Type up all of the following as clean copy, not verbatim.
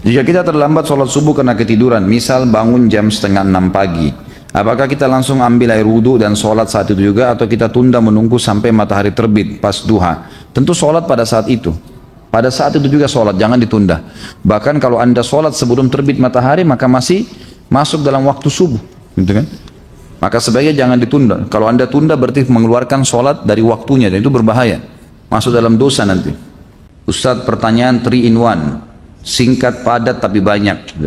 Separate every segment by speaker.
Speaker 1: Jika kita terlambat sholat subuh karena ketiduran, misal bangun jam setengah 6 pagi, apakah kita langsung ambil air wudhu dan sholat saat itu juga, atau kita tunda menunggu sampai matahari terbit pas duha? Tentu sholat pada saat itu. Pada saat itu juga sholat, jangan ditunda. Bahkan kalau anda sholat sebelum terbit matahari, maka masih masuk dalam waktu subuh, gitu kan? Maka sebaiknya jangan ditunda. Kalau anda tunda berarti mengeluarkan sholat dari waktunya, dan itu berbahaya. Masuk dalam dosa nanti. Ustadz, pertanyaan 3 in 1. Singkat, padat, tapi banyak.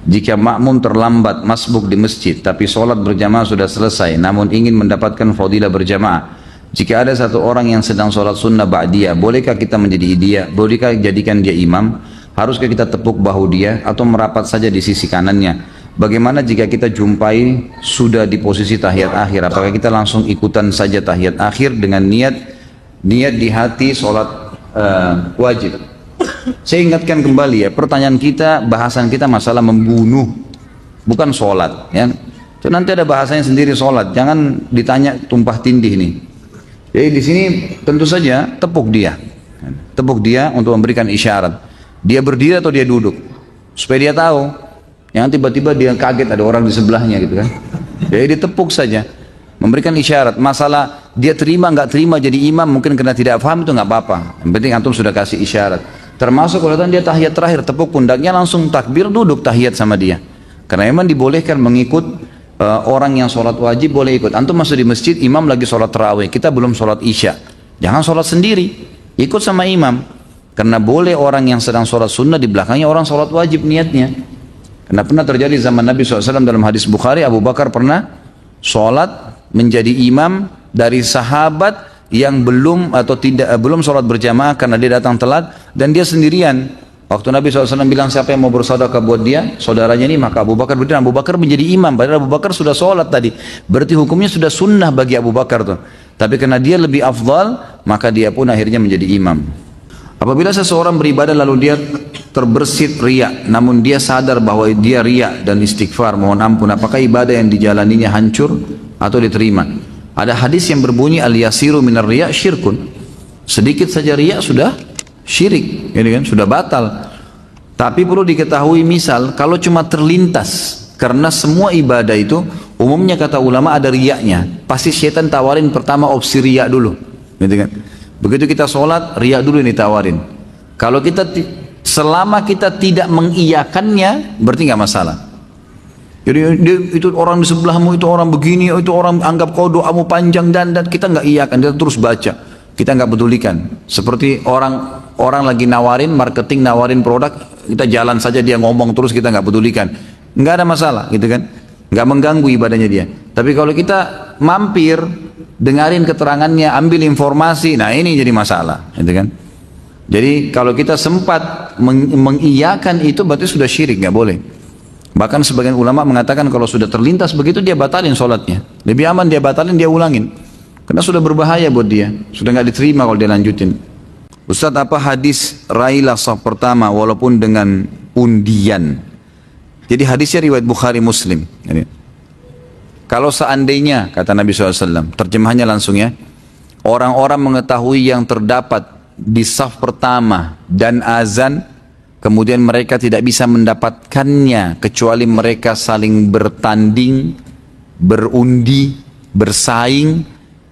Speaker 1: Jika makmum terlambat masbuk di masjid, tapi sholat berjamaah sudah selesai, namun ingin mendapatkan fadilah berjamaah, jika ada satu orang yang sedang sholat sunnah ba'diyah, bolehkah kita menjadi dia? Bolehkah jadikan dia imam? Haruskah kita tepuk bahu dia atau merapat saja di sisi kanannya? Bagaimana jika kita jumpai sudah di posisi tahiyat akhir? Apakah kita langsung ikutan saja tahiyat akhir dengan niat di hati sholat wajib? Saya ingatkan kembali ya, pertanyaan kita, bahasan kita masalah membunuh, bukan sholat ya. So, nanti ada bahasanya sendiri sholat, jangan ditanya tumpah tindih nih. Jadi di sini tentu saja tepuk dia untuk memberikan isyarat. Dia berdiri atau dia duduk, supaya dia tahu. Yang tiba-tiba dia kaget ada orang di sebelahnya gitu kan. Jadi ditepuk saja, memberikan isyarat. Masalah dia terima nggak terima jadi imam, mungkin karena tidak paham, itu nggak apa-apa. Yang penting antum sudah kasih isyarat. Termasuk kalau dia tahiyat terakhir, tepuk pundaknya langsung takbir, duduk tahiyat sama dia. Karena memang dibolehkan mengikut orang yang sholat wajib, boleh ikut. Antum masuk di masjid, imam lagi sholat tarawih, kita belum sholat isya, jangan sholat sendiri, ikut sama imam. Karena boleh orang yang sedang sholat sunnah di belakangnya orang sholat wajib niatnya. Karena pernah terjadi zaman Nabi SAW dalam hadis Bukhari, Abu Bakar pernah sholat menjadi imam dari sahabat yang belum sholat berjamaah karena dia datang telat dan dia sendirian. Waktu Nabi SAW bilang siapa yang mau bersedekah buat dia, saudaranya ini, maka Abu Bakar berdiri. Abu Bakar menjadi imam, padahal Abu Bakar sudah sholat tadi. Berarti hukumnya sudah sunnah bagi Abu Bakar tuh. Tapi karena dia lebih afdal, maka dia pun akhirnya menjadi imam. Apabila seseorang beribadah lalu dia terbersit riya, namun dia sadar bahwa dia riya dan istighfar, mohon ampun, apakah ibadah yang dijalaninya hancur atau diterima? Ada hadis yang berbunyi al-yasiru minar riya syirkun. Sedikit saja riya sudah syirik, ini kan sudah batal. Tapi perlu diketahui, misal kalau cuma terlintas, karena semua ibadah itu umumnya kata ulama ada riyanya. Pasti syaitan tawarin pertama opsi riya dulu, gitu kan. Begitu kita sholat, riya dulu ini tawarin. Kalau kita selama kita tidak mengiyakannya, berarti nggak masalah. Jadi itu orang di sebelahmu, itu orang begini, itu orang anggap kau doamu panjang dan kita nggak iyakan, kita terus baca, kita nggak pedulikan. Seperti orang lagi nawarin marketing, nawarin produk, kita jalan saja, dia ngomong terus, kita nggak pedulikan, nggak ada masalah, gitu kan, nggak mengganggu ibadahnya dia. Tapi kalau kita mampir, dengarin keterangannya, ambil informasi, nah ini jadi masalah, gitu kan. Jadi kalau kita sempat mengiyakan itu berarti sudah syirik, nggak boleh. Bahkan sebagian ulama mengatakan kalau sudah terlintas begitu dia batalin sholatnya. Lebih aman dia batalin, dia ulangin. Karena sudah berbahaya buat dia. Sudah nggak diterima kalau dia lanjutin. Ustadz, apa hadis raihlah saf pertama walaupun dengan undian? Jadi hadisnya riwayat Bukhari Muslim. Jadi, kalau seandainya, kata Nabi SAW, terjemahannya langsung ya, orang-orang mengetahui yang terdapat di saf pertama dan azan, kemudian mereka tidak bisa mendapatkannya kecuali mereka saling bertanding, berundi, bersaing,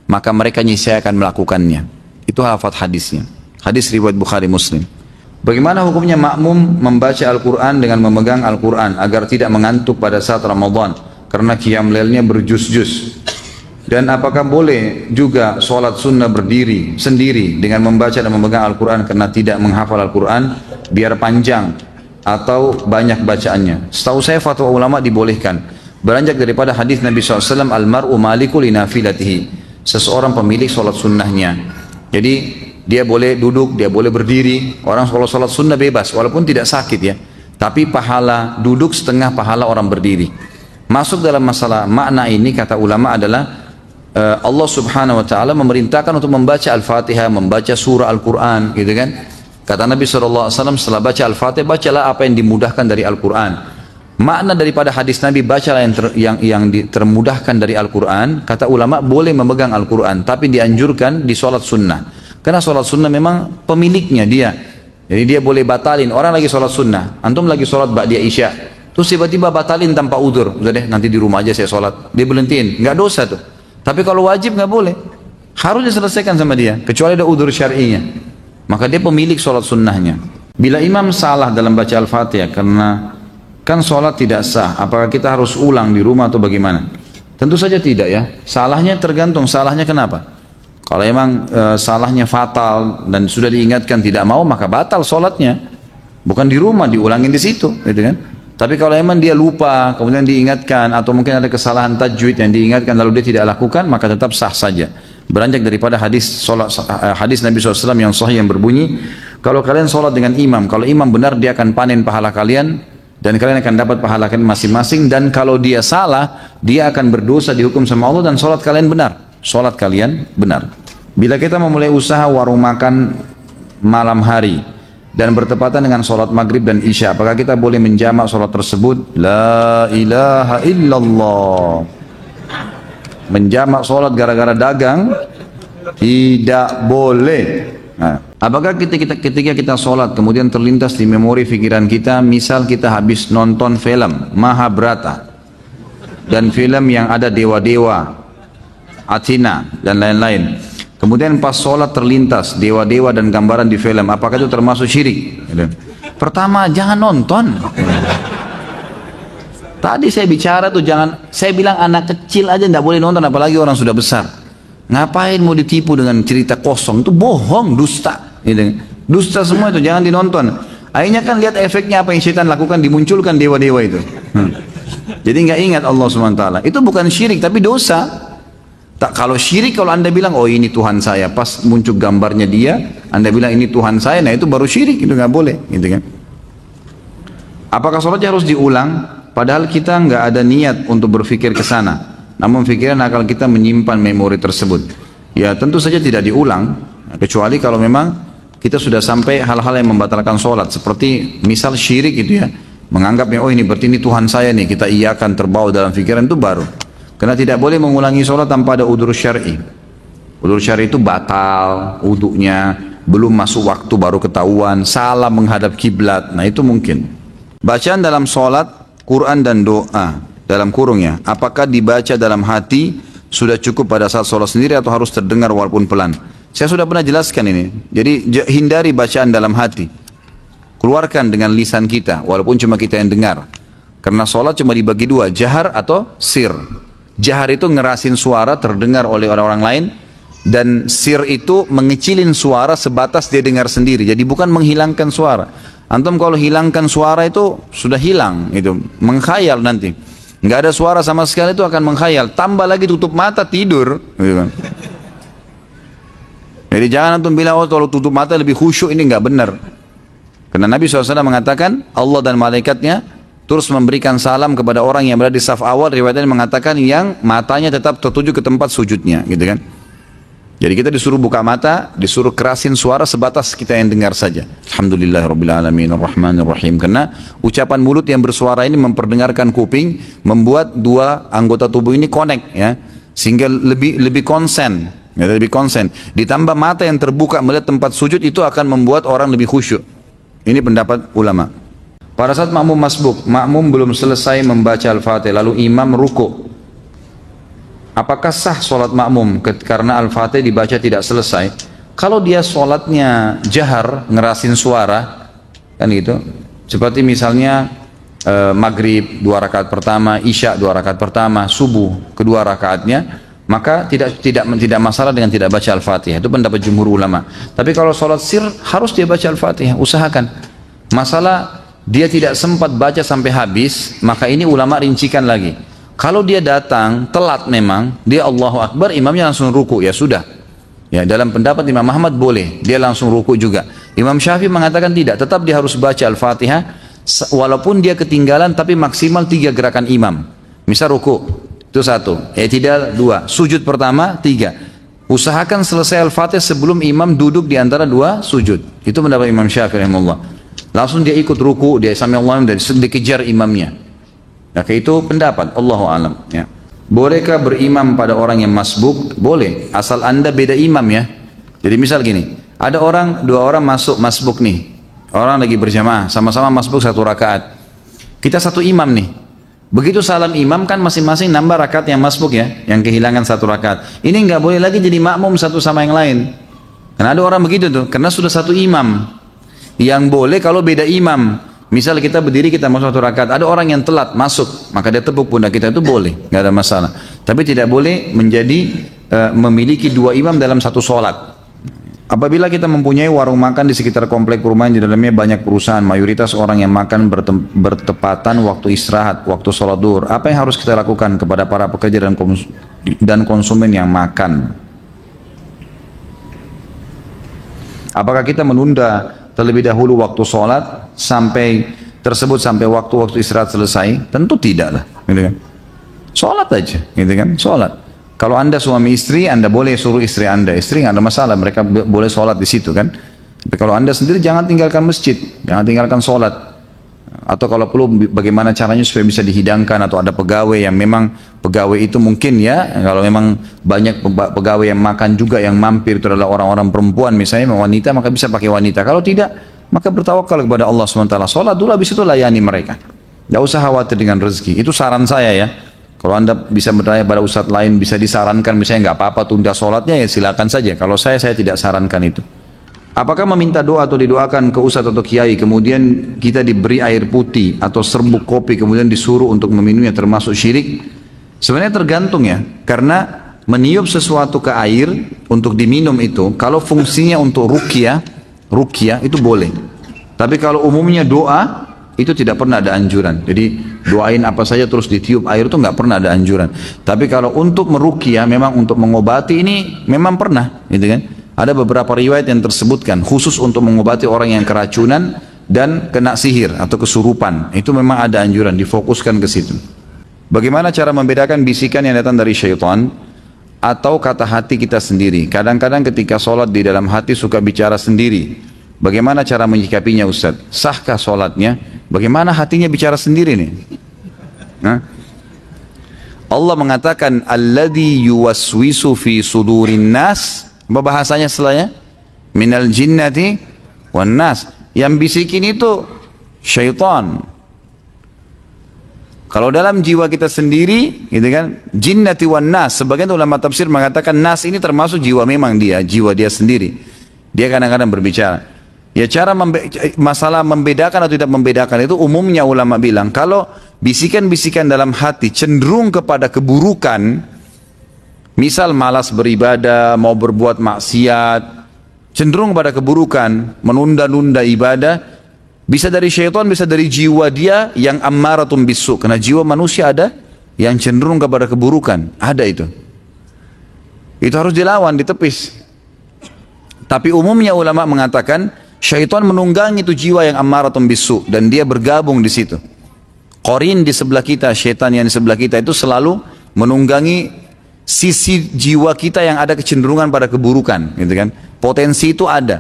Speaker 1: maka mereka niscaya akan melakukannya. Itu lafaz hadisnya. Hadis riwayat Bukhari Muslim. Bagaimana hukumnya makmum membaca Al-Quran dengan memegang Al-Quran agar tidak mengantuk pada saat Ramadan karena qiyam lailnya berjus-jus? Dan apakah boleh juga sholat sunnah berdiri sendiri dengan membaca dan memegang Al-Quran karena tidak menghafal Al-Quran biar panjang atau banyak bacaannya? Setahu saya fatwa ulama dibolehkan, beranjak daripada hadis Nabi SAW, al-mar'u maliku li nafilatihi, seseorang pemilik sholat sunnahnya. Jadi dia boleh duduk, dia boleh berdiri. Orang kalau sholat sunnah bebas walaupun tidak sakit ya, tapi pahala duduk setengah pahala orang berdiri. Masuk dalam masalah makna ini kata ulama adalah Allah Subhanahu wa taala memerintahkan untuk membaca Al-Fatihah, membaca surah Al-Qur'an, gitu kan? Kata Nabi SAW, setelah baca Al-Fatihah, bacalah apa yang dimudahkan dari Al-Qur'an. Makna daripada hadis Nabi, bacalah yang termudahkan dari Al-Qur'an, kata ulama boleh memegang Al-Qur'an, tapi dianjurkan di sholat sunnah. Karena sholat sunnah memang pemiliknya dia, Jadi dia boleh batalin, orang lagi sholat sunnah, antum lagi sholat ba'diyah isya, terus tiba-tiba batalin tanpa udur, udah deh nanti di rumah aja saya sholat, dia berhentiin, nggak dosa tuh. Tapi kalau wajib nggak boleh, harus diselesaikan sama dia, kecuali ada udur syar'inya, maka dia pemilik sholat sunnahnya. Bila imam salah dalam baca Al-Fatihah karena kan sholat tidak sah, apakah kita harus ulang di rumah atau bagaimana? Tentu saja tidak ya, salahnya tergantung salahnya kenapa. Kalau emang salahnya fatal dan sudah diingatkan tidak mau, maka batal sholatnya. Bukan di rumah, diulangin di situ, gitu kan? Tapi kalau emang dia lupa, kemudian diingatkan, atau mungkin ada kesalahan tajwid yang diingatkan lalu dia tidak lakukan, maka tetap sah saja. Beranjak daripada hadis Nabi SAW yang sahih yang berbunyi, kalau kalian sholat dengan imam, kalau imam benar dia akan panen pahala kalian, dan kalian akan dapat pahala kalian masing-masing, dan kalau dia salah, dia akan berdosa dihukum sama Allah dan sholat kalian benar. Sholat kalian benar. Bila kita memulai usaha warung makan malam hari dan bertepatan dengan sholat maghrib dan isya, apakah kita boleh menjamak sholat tersebut? La ilaha illallah. Menjamak sholat gara-gara dagang tidak boleh. Nah, apakah ketika kita sholat kemudian terlintas di memori pikiran kita, misal kita habis nonton film Mahabharata dan film yang ada dewa-dewa, Athena dan lain-lain, kemudian pas sholat terlintas dewa-dewa dan gambaran di film, apakah itu termasuk syirik? Pertama, jangan nonton. Tadi saya bicara tuh jangan, saya bilang anak kecil aja tidak boleh nonton, apalagi orang sudah besar. Ngapain mau ditipu dengan cerita kosong? Itu bohong, dusta. Dusta semua itu, jangan dinonton. Akhirnya kan lihat efeknya apa yang syaitan lakukan, dimunculkan dewa-dewa itu. Jadi nggak ingat Allah SWT. Itu bukan syirik, tapi dosa. Kalau syirik, kalau anda bilang, oh ini Tuhan saya, pas muncul gambarnya dia, anda bilang ini Tuhan saya, nah itu baru syirik, itu nggak boleh, gitu kan? Apakah sholatnya harus diulang? Padahal kita nggak ada niat untuk berpikir ke sana, namun pikiran akal kita menyimpan memori tersebut. Ya tentu saja tidak diulang, kecuali kalau memang kita sudah sampai hal-hal yang membatalkan sholat, seperti misal syirik itu ya, menganggapnya oh ini berarti ini Tuhan saya nih, kita iakan terbawa dalam pikiran, itu baru. Karena tidak boleh mengulangi sholat tanpa ada udzur syar'i. Udzur syar'i itu batal wudunya, belum masuk waktu baru ketahuan, salah menghadap kiblat, nah itu mungkin. Bacaan dalam sholat, Quran dan doa dalam kurungnya, apakah dibaca dalam hati sudah cukup pada saat sholat sendiri atau harus terdengar walaupun pelan? Saya sudah pernah jelaskan ini. Jadi hindari bacaan dalam hati, keluarkan dengan lisan kita walaupun cuma kita yang dengar, karena sholat cuma dibagi dua, jahar atau sir. Jahar itu ngerasin suara terdengar oleh orang-orang lain, dan sir itu mengecilin suara sebatas dia dengar sendiri, jadi bukan menghilangkan suara. Antum kalau hilangkan suara itu sudah hilang, itu mengkhayal nanti. Nggak ada suara sama sekali, itu akan mengkhayal. Tambah lagi tutup mata tidur. Gitu kan. Jadi jangan antum bilang oh kalau tutup mata lebih khusyuk, ini nggak benar. Karena Nabi SAW mengatakan Allah dan malaikatnya terus memberikan salam kepada orang yang berada di saf awal. Riwayatnya mengatakan yang matanya tetap tertuju ke tempat sujudnya, gitu kan. Jadi kita disuruh buka mata, disuruh kerasin suara sebatas kita yang dengar saja. Alhamdulillahirrabbilalamin arrahmanirrahim. Karena ucapan mulut yang bersuara ini memperdengarkan kuping, membuat dua anggota tubuh ini connect ya, sehingga lebih konsen, ya, lebih konsen. Ditambah mata yang terbuka melihat tempat sujud, itu akan membuat orang lebih khusyuk. Ini pendapat ulama. Pada saat makmum masbuk, makmum belum selesai membaca Al-Fatihah lalu imam ruku'. Apakah sah sholat makmum karena Al-Fatihah dibaca tidak selesai? Kalau dia sholatnya jahar, ngerasin suara, kan gitu. Seperti misalnya maghrib 2 rakaat pertama, isya 2 rakaat pertama, subuh kedua rakaatnya, maka tidak masalah dengan tidak baca Al-Fatihah. Itu pendapat jumhur ulama. Tapi kalau sholat sir harus dia baca Al-Fatihah, usahakan. Masalah dia tidak sempat baca sampai habis, maka ini ulama rincikan lagi. Kalau dia datang telat memang, dia Allahu Akbar, imamnya langsung ruku, ya sudah. Ya, dalam pendapat Imam Ahmad boleh, dia langsung ruku juga. Imam Syafi'i mengatakan tidak, tetap dia harus baca Al-Fatihah, walaupun dia ketinggalan, tapi maksimal 3 gerakan imam. Misal ruku, itu 1, tidak 2, sujud pertama 3. Usahakan selesai Al-Fatihah sebelum imam duduk di antara 2 sujud. Itu pendapat Imam Syafi'i rahimahullah. Langsung dia ikut ruku, dia sami Allah dan dikejar imamnya. Nah, itu pendapat Allahu alam ya. Bolehkah berimam pada orang yang masbuk? Boleh, asal anda beda imam ya. Jadi misal gini, ada 2 orang masuk masbuk nih, Orang lagi berjamaah, sama-sama masbuk 1 rakaat. Kita satu imam nih. Begitu salam imam kan masing-masing nambah rakaat yang masbuk ya, yang kehilangan 1 rakaat. Ini nggak boleh lagi jadi makmum satu sama yang lain. Karena ada orang begitu tuh, karena sudah satu imam. Yang boleh kalau beda imam. Misal kita berdiri, kita masuk 1 rakaat, ada orang yang telat masuk, maka dia tepuk pundak kita, itu boleh, nggak ada masalah. Tapi tidak boleh menjadi memiliki 2 imam dalam satu sholat. Apabila kita mempunyai warung makan di sekitar komplek perumahan di dalamnya banyak perusahaan, mayoritas orang yang makan bertepatan waktu istirahat, waktu sholat duhur, apa yang harus kita lakukan kepada para pekerja dan konsumen yang makan? Apakah kita menunda terlebih dahulu waktu sholat sampai waktu istirahat selesai? Tentu tidak lah, gitu kan? Sholat aja, gitu kan? Sholat. Kalau anda suami istri, anda boleh suruh istri anda. Istri nggak ada masalah, mereka boleh sholat di situ kan. Tapi kalau anda sendiri jangan tinggalkan masjid, jangan tinggalkan sholat. Atau kalau perlu bagaimana caranya supaya bisa dihidangkan, atau ada pegawai yang memang pegawai itu mungkin ya, kalau memang banyak pegawai yang makan juga yang mampir itu adalah orang-orang perempuan misalnya, wanita, maka bisa pakai wanita. Kalau tidak, maka bertawakal kepada Allah SWT. Sholat dulu, habis itu layani mereka. Tidak usah khawatir dengan rezeki. Itu saran saya ya. Kalau anda bisa bertanya pada ustadz lain, bisa disarankan misalnya nggak apa-apa tunda sholatnya, ya silakan saja. Kalau saya tidak sarankan itu. Apakah meminta doa atau didoakan ke ustadz atau kiai, kemudian kita diberi air putih atau serbuk kopi, kemudian disuruh untuk meminumnya termasuk syirik? Sebenarnya tergantung ya, karena meniup sesuatu ke air untuk diminum itu, kalau fungsinya untuk ruqyah itu boleh. Tapi kalau umumnya doa, itu tidak pernah ada anjuran. Jadi doain apa saja terus ditiup air itu nggak pernah ada anjuran. Tapi kalau untuk meruqyah, memang untuk mengobati, ini memang pernah, gitu kan? Ada beberapa riwayat yang tersebutkan khusus untuk mengobati orang yang keracunan dan kena sihir atau kesurupan. Itu memang ada anjuran, difokuskan ke situ. Bagaimana cara membedakan bisikan yang datang dari syaitan atau kata hati kita sendiri? Kadang-kadang ketika sholat di dalam hati suka bicara sendiri. Bagaimana cara menyikapinya Ustaz? Sahkah sholatnya? Bagaimana hatinya bicara sendiri nih? Allah mengatakan alladzi yuwaswisu fi sudurin nas. Apa bahasanya setelahnya? Minal jinnati wan nas. Yang bisikin itu syaitan. Kalau dalam jiwa kita sendiri, gitu kan? Jinnati wan nas. Sebagian ulama tafsir mengatakan nas ini termasuk jiwa memang jiwa dia sendiri. Dia kadang-kadang berbicara. Ya cara masalah membedakan atau tidak membedakan itu umumnya ulama bilang kalau bisikan-bisikan dalam hati cenderung kepada keburukan, misal malas beribadah, mau berbuat maksiat, cenderung pada keburukan, menunda-nunda ibadah, bisa dari syaitan, bisa dari jiwa dia yang ammaratun bisu. Karena jiwa manusia ada yang cenderung kepada keburukan, ada itu. Itu harus dilawan, ditepis. Tapi umumnya ulama mengatakan syaitan menunggangi itu jiwa yang ammaratun bisu dan dia bergabung di situ. Qarin di sebelah kita, syaitan yang di sebelah kita itu selalu menunggangi sisi jiwa kita yang ada kecenderungan pada keburukan, gitu kan? Potensi itu ada.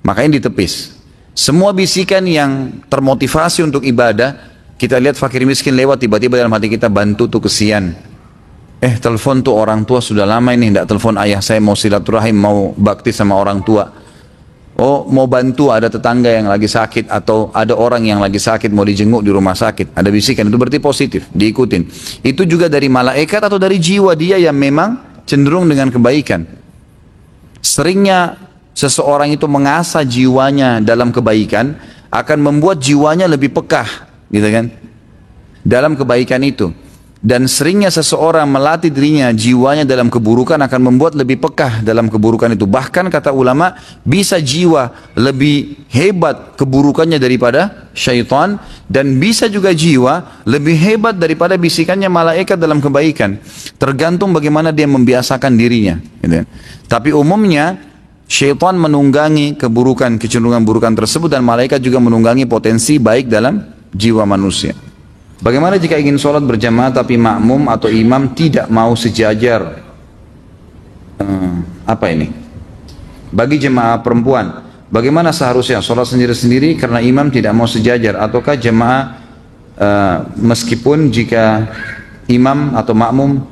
Speaker 1: Makanya ditepis. Semua bisikan yang termotivasi untuk ibadah, kita lihat fakir miskin lewat, tiba-tiba dalam hati kita bantu tuh kesian. Telepon tuh orang tua sudah lama ini tidak telepon ayah saya, mau silaturahim, mau bakti sama orang tua. Oh, mau bantu ada tetangga yang lagi sakit atau ada orang yang lagi sakit mau dijenguk di rumah sakit. Ada bisikan, itu berarti positif, diikutin. Itu juga dari malaikat atau dari jiwa dia yang memang cenderung dengan kebaikan. Seringnya seseorang itu mengasah jiwanya dalam kebaikan akan membuat jiwanya lebih pekah, gitu kan? Dalam kebaikan itu. Dan seringnya seseorang melatih dirinya, jiwanya dalam keburukan akan membuat lebih pekah dalam keburukan itu. Bahkan kata ulama, bisa jiwa lebih hebat keburukannya daripada syaitan, dan bisa juga jiwa lebih hebat daripada bisikannya malaikat dalam kebaikan. Tergantung bagaimana dia membiasakan dirinya, gitu. Tapi umumnya syaitan menunggangi keburukan, kecenderungan burukan tersebut, dan malaikat juga menunggangi potensi baik dalam jiwa manusia. Bagaimana jika ingin sholat berjamaah tapi makmum atau imam tidak mau sejajar? Apa ini? Bagi jemaah perempuan, bagaimana seharusnya sholat sendiri-sendiri karena imam tidak mau sejajar? Ataukah jemaah meskipun jika imam atau makmum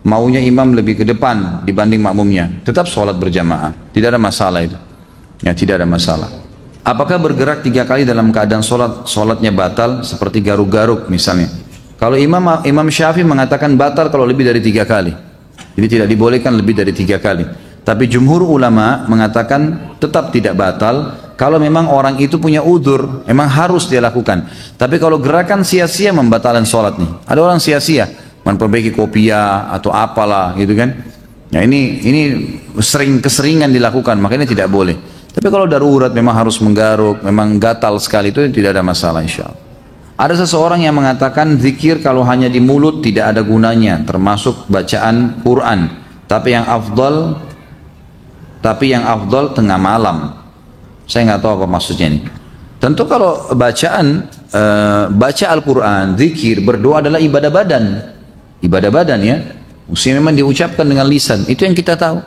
Speaker 1: maunya imam lebih ke depan dibanding makmumnya, tetap sholat berjamaah, tidak ada masalah itu. Ya, tidak ada masalah. Apakah bergerak 3 kali dalam keadaan solatnya batal seperti garuk-garuk misalnya? Kalau Imam Syafi'i mengatakan batal kalau lebih dari 3 kali. Jadi tidak dibolehkan lebih dari 3 kali. Tapi jumhur ulama mengatakan tetap tidak batal kalau memang orang itu punya udzur, memang harus dia lakukan. Tapi kalau gerakan sia-sia membatalkan sholat nih. Ada orang sia-sia memperbaiki kopiah atau apalah gitu kan. Ya ini keseringan dilakukan, makanya tidak boleh. Tapi kalau darurat memang harus menggaruk, memang gatal sekali, itu tidak ada masalah insyaallah. Ada seseorang yang mengatakan zikir kalau hanya di mulut tidak ada gunanya, termasuk bacaan Quran. Tapi yang afdal tengah malam. Saya nggak tahu apa maksudnya ini. Tentu kalau baca Al-Quran, zikir, berdoa adalah ibadah badan. Ibadah badan ya. Mesti memang diucapkan dengan lisan. Itu yang kita tahu.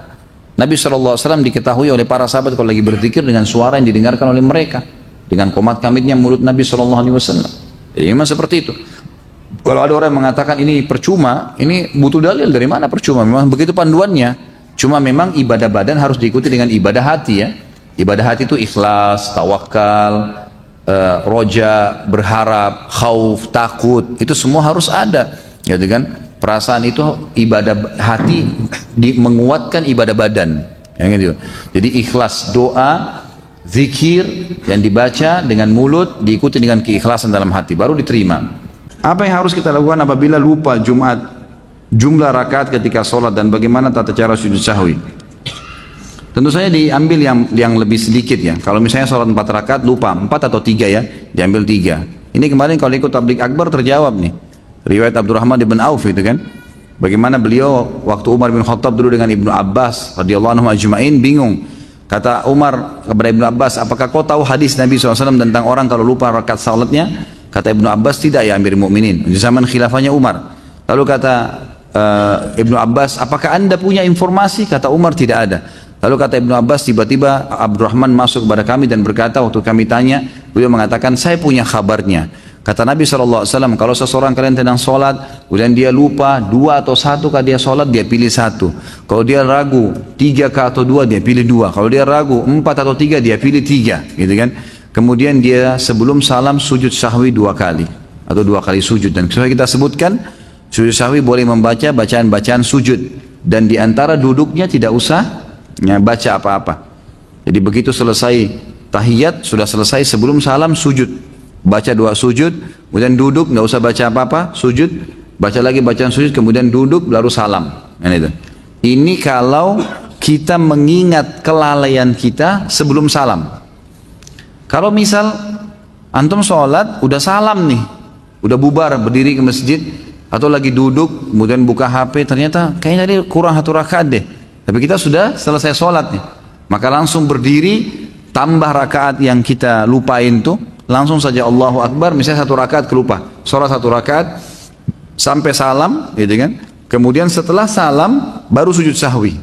Speaker 1: Nabi SAW diketahui oleh para sahabat kalau lagi berzikir dengan suara yang didengarkan oleh mereka. Dengan komat kamitnya mulut Nabi SAW. Jadi memang seperti itu. Kalau ada orang yang mengatakan ini percuma, ini butuh dalil. Dari mana percuma? Memang begitu panduannya. Cuma memang ibadah badan harus diikuti dengan ibadah hati ya. Ibadah hati itu ikhlas, tawakal, roja, berharap, khauf, takut. Itu semua harus ada. Gitu kan? Perasaan itu ibadah hati menguatkan ibadah badan. Gitu. Jadi ikhlas, doa, zikir yang dibaca dengan mulut diikuti dengan keikhlasan dalam hati baru diterima. Apa yang harus kita lakukan apabila lupa jumlah rakaat ketika sholat dan bagaimana tata cara sujud sahwi? Tentu saja diambil yang lebih sedikit ya. Kalau misalnya sholat 4 rakaat lupa 4 atau 3 ya, diambil 3. Ini kemarin kalau ikut tablik akbar terjawab nih. Riwayat Abdurrahman bin Auf itu kan. Bagaimana beliau waktu Umar bin Khattab dulu dengan Ibnu Abbas radhiyallahu anhu ajma'in bingung. Kata Umar kepada Ibnu Abbas, apakah kau tahu hadis Nabi SAW tentang orang kalau lupa rakaat salatnya? Kata Ibnu Abbas, tidak ya Amirul Mukminin. Di zaman khilafahnya Umar. Lalu kata Ibnu Abbas, apakah anda punya informasi? Kata Umar, tidak ada. Lalu kata Ibnu Abbas, tiba-tiba Abdurrahman masuk kepada kami dan berkata, waktu kami tanya, beliau mengatakan, saya punya kabarnya. Kata Nabi SAW, kalau seseorang kalian sedang sholat, kemudian dia lupa 2 atau 1 kah dia sholat, dia pilih 1. Kalau dia ragu 3 kah atau 2, dia pilih 2. Kalau dia ragu 4 atau 3, dia pilih 3. Gitu kan? Kemudian dia sebelum salam sujud sahwi 2 kali. Atau 2 kali sujud. Dan sesuai kita sebutkan, sujud sahwi boleh membaca bacaan-bacaan sujud. Dan di antara duduknya tidak usah baca apa-apa. Jadi begitu selesai tahiyat, sudah selesai sebelum salam sujud. Baca 2 sujud, kemudian duduk, nggak usah baca apa-apa, sujud, baca lagi bacaan sujud, kemudian duduk, lalu salam. Ini kalau kita mengingat kelalaian kita sebelum salam. Kalau misal antum sholat, udah salam nih, udah bubar, berdiri ke masjid, atau lagi duduk, kemudian buka HP, ternyata kayaknya tadi kurang 1 rakaat deh. Tapi kita sudah selesai sholat nih, maka langsung berdiri, tambah rakaat yang kita lupain tuh, langsung saja Allahu Akbar, misalnya 1 rakaat kelupa, sholat 1 rakaat sampai salam, gitu kan? Kemudian setelah salam baru sujud sahwi.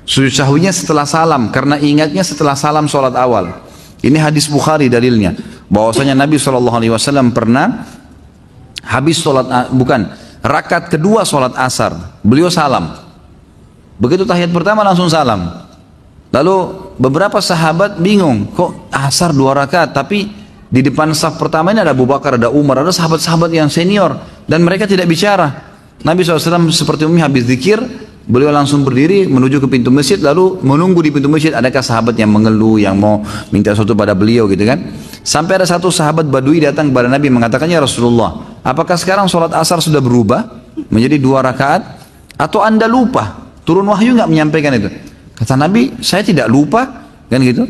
Speaker 1: Sujud sahwinya setelah salam, karena ingatnya setelah salam sholat awal. Ini hadis Bukhari dalilnya, bahwasanya Nabi SAW pernah habis sholat, rakaat kedua sholat asar, beliau salam. Begitu tahiyat pertama langsung salam. Lalu beberapa sahabat bingung, kok asar 2 rakaat, tapi di depan saf pertama ini ada Abu Bakar, ada Umar, ada sahabat-sahabat yang senior, dan mereka tidak bicara. Nabi SAW seperti umumnya habis zikir, beliau langsung berdiri menuju ke pintu masjid, lalu menunggu di pintu masjid, adakah sahabat yang mengeluh, yang mau minta sesuatu pada beliau gitu kan. Sampai ada satu sahabat Badui datang kepada Nabi mengatakan, ya Rasulullah, apakah sekarang sholat asar sudah berubah menjadi 2 rakaat, atau anda lupa, turun wahyu nggak menyampaikan itu? Kata Nabi, saya tidak lupa, kan gitu.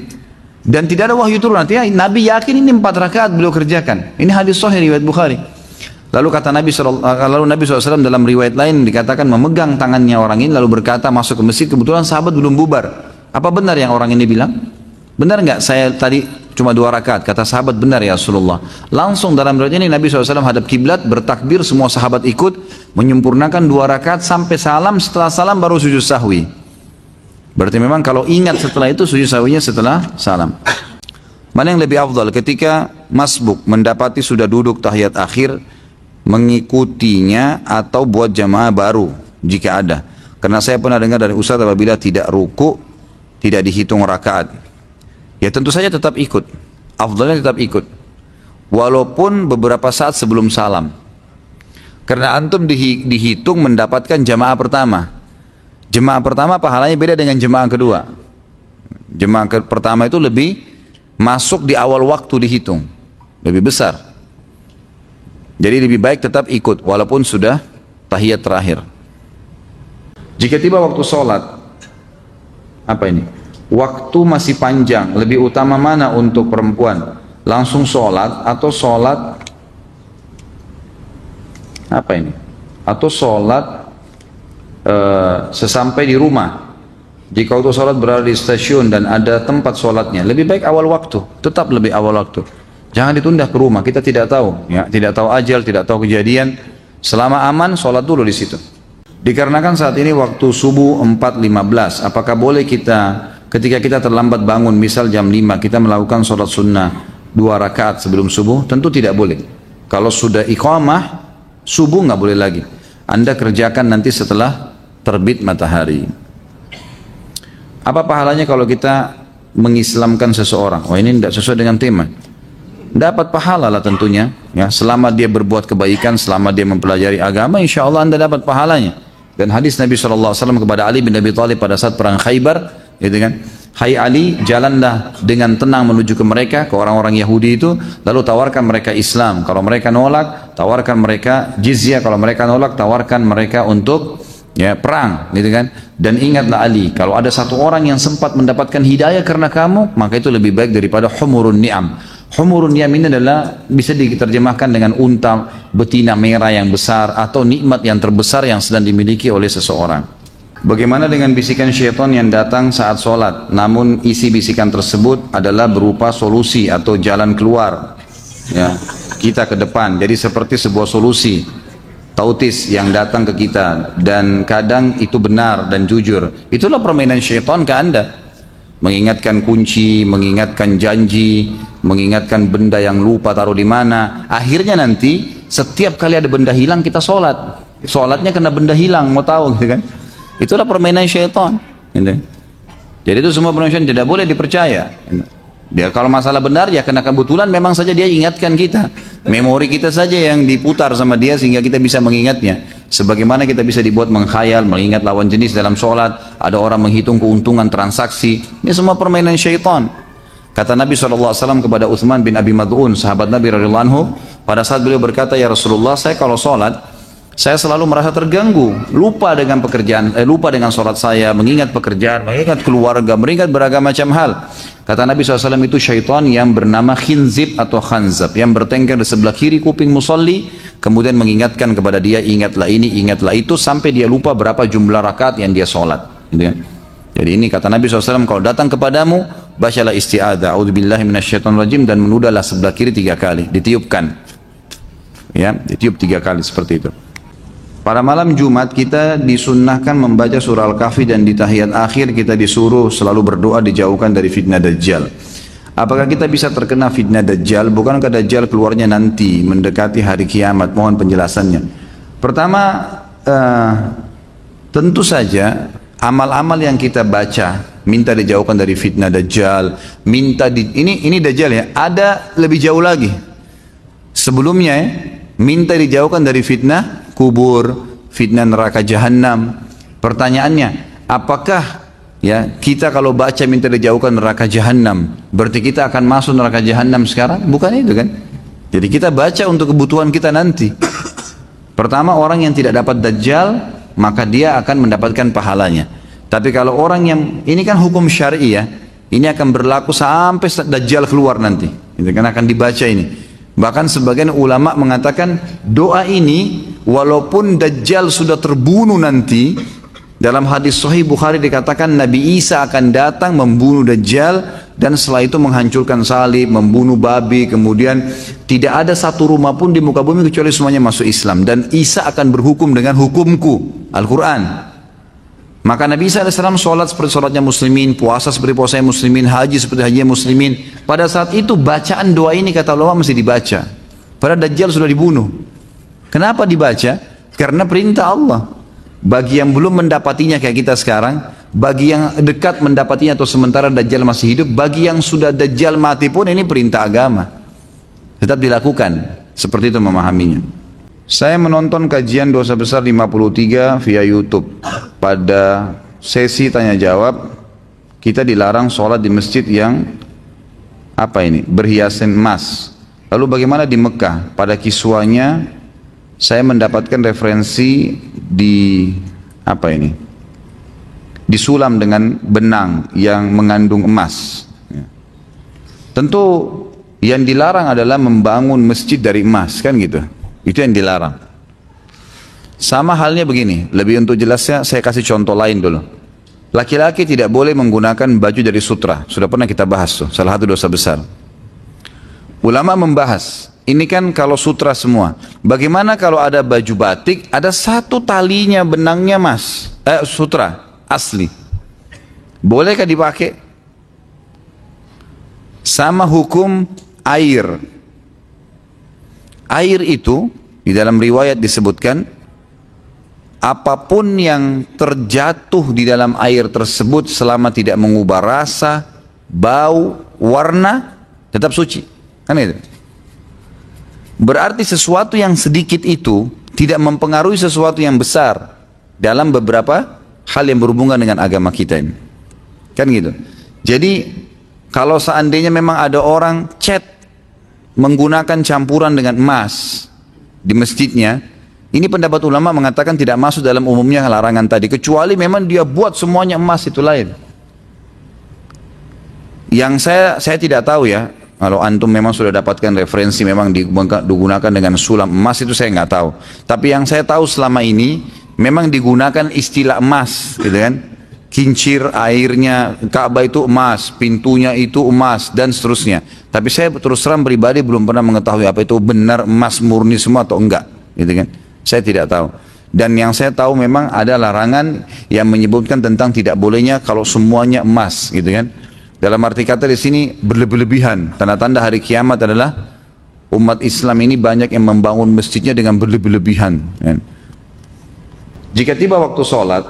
Speaker 1: Dan tidak ada wahyu turun. Artinya Nabi yakin ini 4 rakaat beliau kerjakan. Ini hadis sahih riwayat Bukhari. Lalu kata Nabi SAW dalam riwayat lain dikatakan memegang tangannya orang ini lalu berkata masuk ke masjid, kebetulan sahabat belum bubar. Apa benar yang orang ini bilang? Benar nggak saya tadi cuma 2 rakaat? Kata sahabat, benar ya Rasulullah. Langsung dalam riwayat ini Nabi SAW hadap kiblat, bertakbir, semua sahabat ikut, menyempurnakan 2 rakaat sampai salam, setelah salam baru sujud sahwi. Berarti memang kalau ingat setelah itu sujud sahwinya setelah salam. Mana yang lebih afdal ketika masbuk mendapati sudah duduk tahiyat akhir, mengikutinya atau buat jamaah baru jika ada? Karena saya pernah dengar dari Ustaz apabila tidak ruku tidak dihitung rakaat. Ya tentu saja tetap ikut. Afdalnya tetap ikut. Walaupun beberapa saat sebelum salam. Karena antum dihitung mendapatkan jamaah pertama. Jemaah pertama pahalanya beda dengan jemaah kedua. Jemaah pertama itu lebih masuk di awal waktu dihitung. Lebih besar. Jadi lebih baik tetap ikut walaupun sudah tahiyat terakhir. Jika tiba waktu sholat, apa ini? Waktu masih panjang, lebih utama mana untuk perempuan? Langsung sholat atau sholat apa ini? Atau sholat sesampai di rumah? Jika waktu sholat berada di stasiun dan ada tempat sholatnya, lebih baik awal waktu, tetap lebih awal waktu. Jangan ditunda ke rumah, kita tidak tahu, ya, tidak tahu ajal, tidak tahu kejadian. Selama aman, sholat dulu di situ. Dikarenakan saat ini waktu subuh 4.15, apakah boleh kita ketika kita terlambat bangun, misal jam 5, kita melakukan sholat sunnah 2 rakaat sebelum subuh? Tentu tidak boleh. Kalau sudah iqamah, subuh nggak boleh lagi. Anda kerjakan nanti setelah terbit matahari. Apa pahalanya kalau kita mengislamkan seseorang? Oh, ini tidak sesuai dengan tema. Dapat pahala lah tentunya, ya, selama dia berbuat kebaikan, selama dia mempelajari agama, insya Allah Anda dapat pahalanya. Dan hadis Nabi SAW kepada Ali bin Abi Thalib pada saat perang Khaybar, gitu kan? Hai Ali, jalanlah dengan tenang menuju ke mereka, ke orang-orang Yahudi itu, lalu tawarkan mereka Islam. Kalau mereka nolak, tawarkan mereka jizyah. Kalau mereka nolak, tawarkan mereka untuk ya perang, gitu kan? Dan ingatlah Ali, kalau ada satu orang yang sempat mendapatkan hidayah karena kamu, maka itu lebih baik daripada humurun ni'am. Humurun ni'am ini adalah bisa diterjemahkan dengan unta betina merah yang besar atau nikmat yang terbesar yang sedang dimiliki oleh seseorang. Bagaimana dengan bisikan syaitan yang datang saat sholat, namun isi bisikan tersebut adalah berupa solusi atau jalan keluar, ya, kita ke depan. Jadi seperti sebuah solusi tautis yang datang ke kita, dan kadang itu benar dan jujur. Itulah permainan syaitan ke Anda, mengingatkan kunci, mengingatkan janji, mengingatkan benda yang lupa taruh di mana. Akhirnya nanti setiap kali ada benda hilang kita sholat, sholatnya kena benda hilang, mau tahu gitu kan? Itulah permainan syaitan, gitu. Jadi itu semua permainan syaitan, tidak boleh dipercaya. Dia kalau masalah benar ya kena kebetulan, memang saja dia ingatkan kita, memori kita saja yang diputar sama dia sehingga kita bisa mengingatnya. Sebagaimana kita bisa dibuat mengkhayal, mengingat lawan jenis dalam sholat, ada orang menghitung keuntungan transaksi, ini semua permainan syaitan. Kata Nabi SAW kepada Uthman bin Abi Mad'un, sahabat Nabi radhiyallahu anhu, pada saat beliau berkata, ya Rasulullah, saya kalau sholat, saya selalu merasa terganggu, lupa dengan pekerjaan, lupa dengan sholat saya, mengingat pekerjaan, mengingat keluarga, mengingat beragam macam hal. Kata Nabi SAW, itu syaitan yang bernama khinzib atau khanzab, yang bertengkar di sebelah kiri kuping musalli, kemudian mengingatkan kepada dia, ingatlah ini, ingatlah itu, sampai dia lupa berapa jumlah rakaat yang dia sholat. Gitu ya. Jadi ini kata Nabi SAW, kalau datang kepadamu, bacalah isti'adzah, a'udzubillahi minasyaitonirrajim, dan menudahlah sebelah kiri 3 kali, ditiupkan. Ya, ditiup 3 kali seperti itu. Pada malam Jumat kita disunnahkan membaca surah Al-Kahfi, dan di tahiyat akhir kita disuruh selalu berdoa dijauhkan dari fitnah Dajjal. Apakah kita bisa terkena fitnah Dajjal? Bukankah Dajjal keluarnya nanti mendekati hari kiamat? Mohon penjelasannya. Pertama, tentu saja amal-amal yang kita baca, minta dijauhkan dari fitnah Dajjal, minta ini Dajjal ya, ada lebih jauh lagi. Sebelumnya minta dijauhkan dari fitnah kubur, fitnah neraka jahanam. Pertanyaannya, apakah ya kita kalau baca minta dijauhkan neraka jahanam, berarti kita akan masuk neraka jahanam sekarang? Bukan itu kan? Jadi kita baca untuk kebutuhan kita nanti. Pertama, orang yang tidak dapat Dajjal, maka dia akan mendapatkan pahalanya. Tapi kalau orang yang, ini kan hukum syar'i ya, ini akan berlaku sampai Dajjal keluar nanti. Itu kan akan dibaca ini. Bahkan sebagian ulama mengatakan doa ini walaupun Dajjal sudah terbunuh nanti, dalam hadis Sahih Bukhari dikatakan Nabi Isa akan datang membunuh Dajjal, dan setelah itu menghancurkan salib, membunuh babi, kemudian tidak ada satu rumah pun di muka bumi kecuali semuanya masuk Islam, dan Isa akan berhukum dengan hukumku, Al-Quran. Maka Nabi Isa AS sholat seperti sholatnya muslimin, puasa seperti puasanya muslimin, haji seperti hajinya muslimin. Pada saat itu bacaan doa ini kata ulama mesti dibaca. Padahal Dajjal sudah dibunuh. Kenapa dibaca? Karena perintah Allah. Bagi yang belum mendapatinya kayak kita sekarang, bagi yang dekat mendapatinya atau sementara Dajjal masih hidup, bagi yang sudah Dajjal mati pun ini perintah agama. Tetap dilakukan. Seperti itu memahaminya. Saya menonton kajian dosa besar 53 via YouTube. Pada sesi tanya jawab, kita dilarang sholat di masjid yang berhiasan emas. Lalu bagaimana di Mekah? Pada kiswanya saya mendapatkan referensi disulam dengan benang yang mengandung emas. Tentu yang dilarang adalah membangun masjid dari emas, kan gitu. Itu yang dilarang. Sama halnya begini, lebih untuk jelasnya saya kasih contoh lain dulu. Laki-laki tidak boleh menggunakan baju dari sutra. Sudah pernah kita bahas tuh, salah satu dosa besar. Ulama membahas, ini kan kalau sutra semua. Bagaimana kalau ada baju batik, ada satu talinya benangnya sutra asli. Bolehkah dipakai? Sama hukum air. Air itu di dalam riwayat disebutkan, apapun yang terjatuh di dalam air tersebut selama tidak mengubah rasa, bau, warna, tetap suci. Kan itu. Berarti sesuatu yang sedikit itu tidak mempengaruhi sesuatu yang besar dalam beberapa hal yang berhubungan dengan agama kita ini. Kan gitu. Jadi kalau seandainya memang ada orang cat menggunakan campuran dengan emas di masjidnya, ini pendapat ulama mengatakan tidak masuk dalam umumnya larangan tadi, kecuali memang dia buat semuanya emas, itu lain. Yang saya tidak tahu ya, kalau antum memang sudah dapatkan referensi memang digunakan dengan sulam emas, itu saya nggak tahu. Tapi yang saya tahu selama ini memang digunakan istilah emas, gitu kan? Kincir airnya Ka'bah itu emas, pintunya itu emas, dan seterusnya. Tapi saya terus terang pribadi belum pernah mengetahui apa itu benar emas murni semua atau enggak, gitu kan? Saya tidak tahu. Dan yang saya tahu memang ada larangan yang menyebutkan tentang tidak bolehnya kalau semuanya emas, gitu kan? Dalam arti kata di sini berlebih-lebihan. Tanda-tanda hari kiamat adalah umat Islam ini banyak yang membangun masjidnya dengan berlebih-lebihan. Kan? Jika tiba waktu sholat,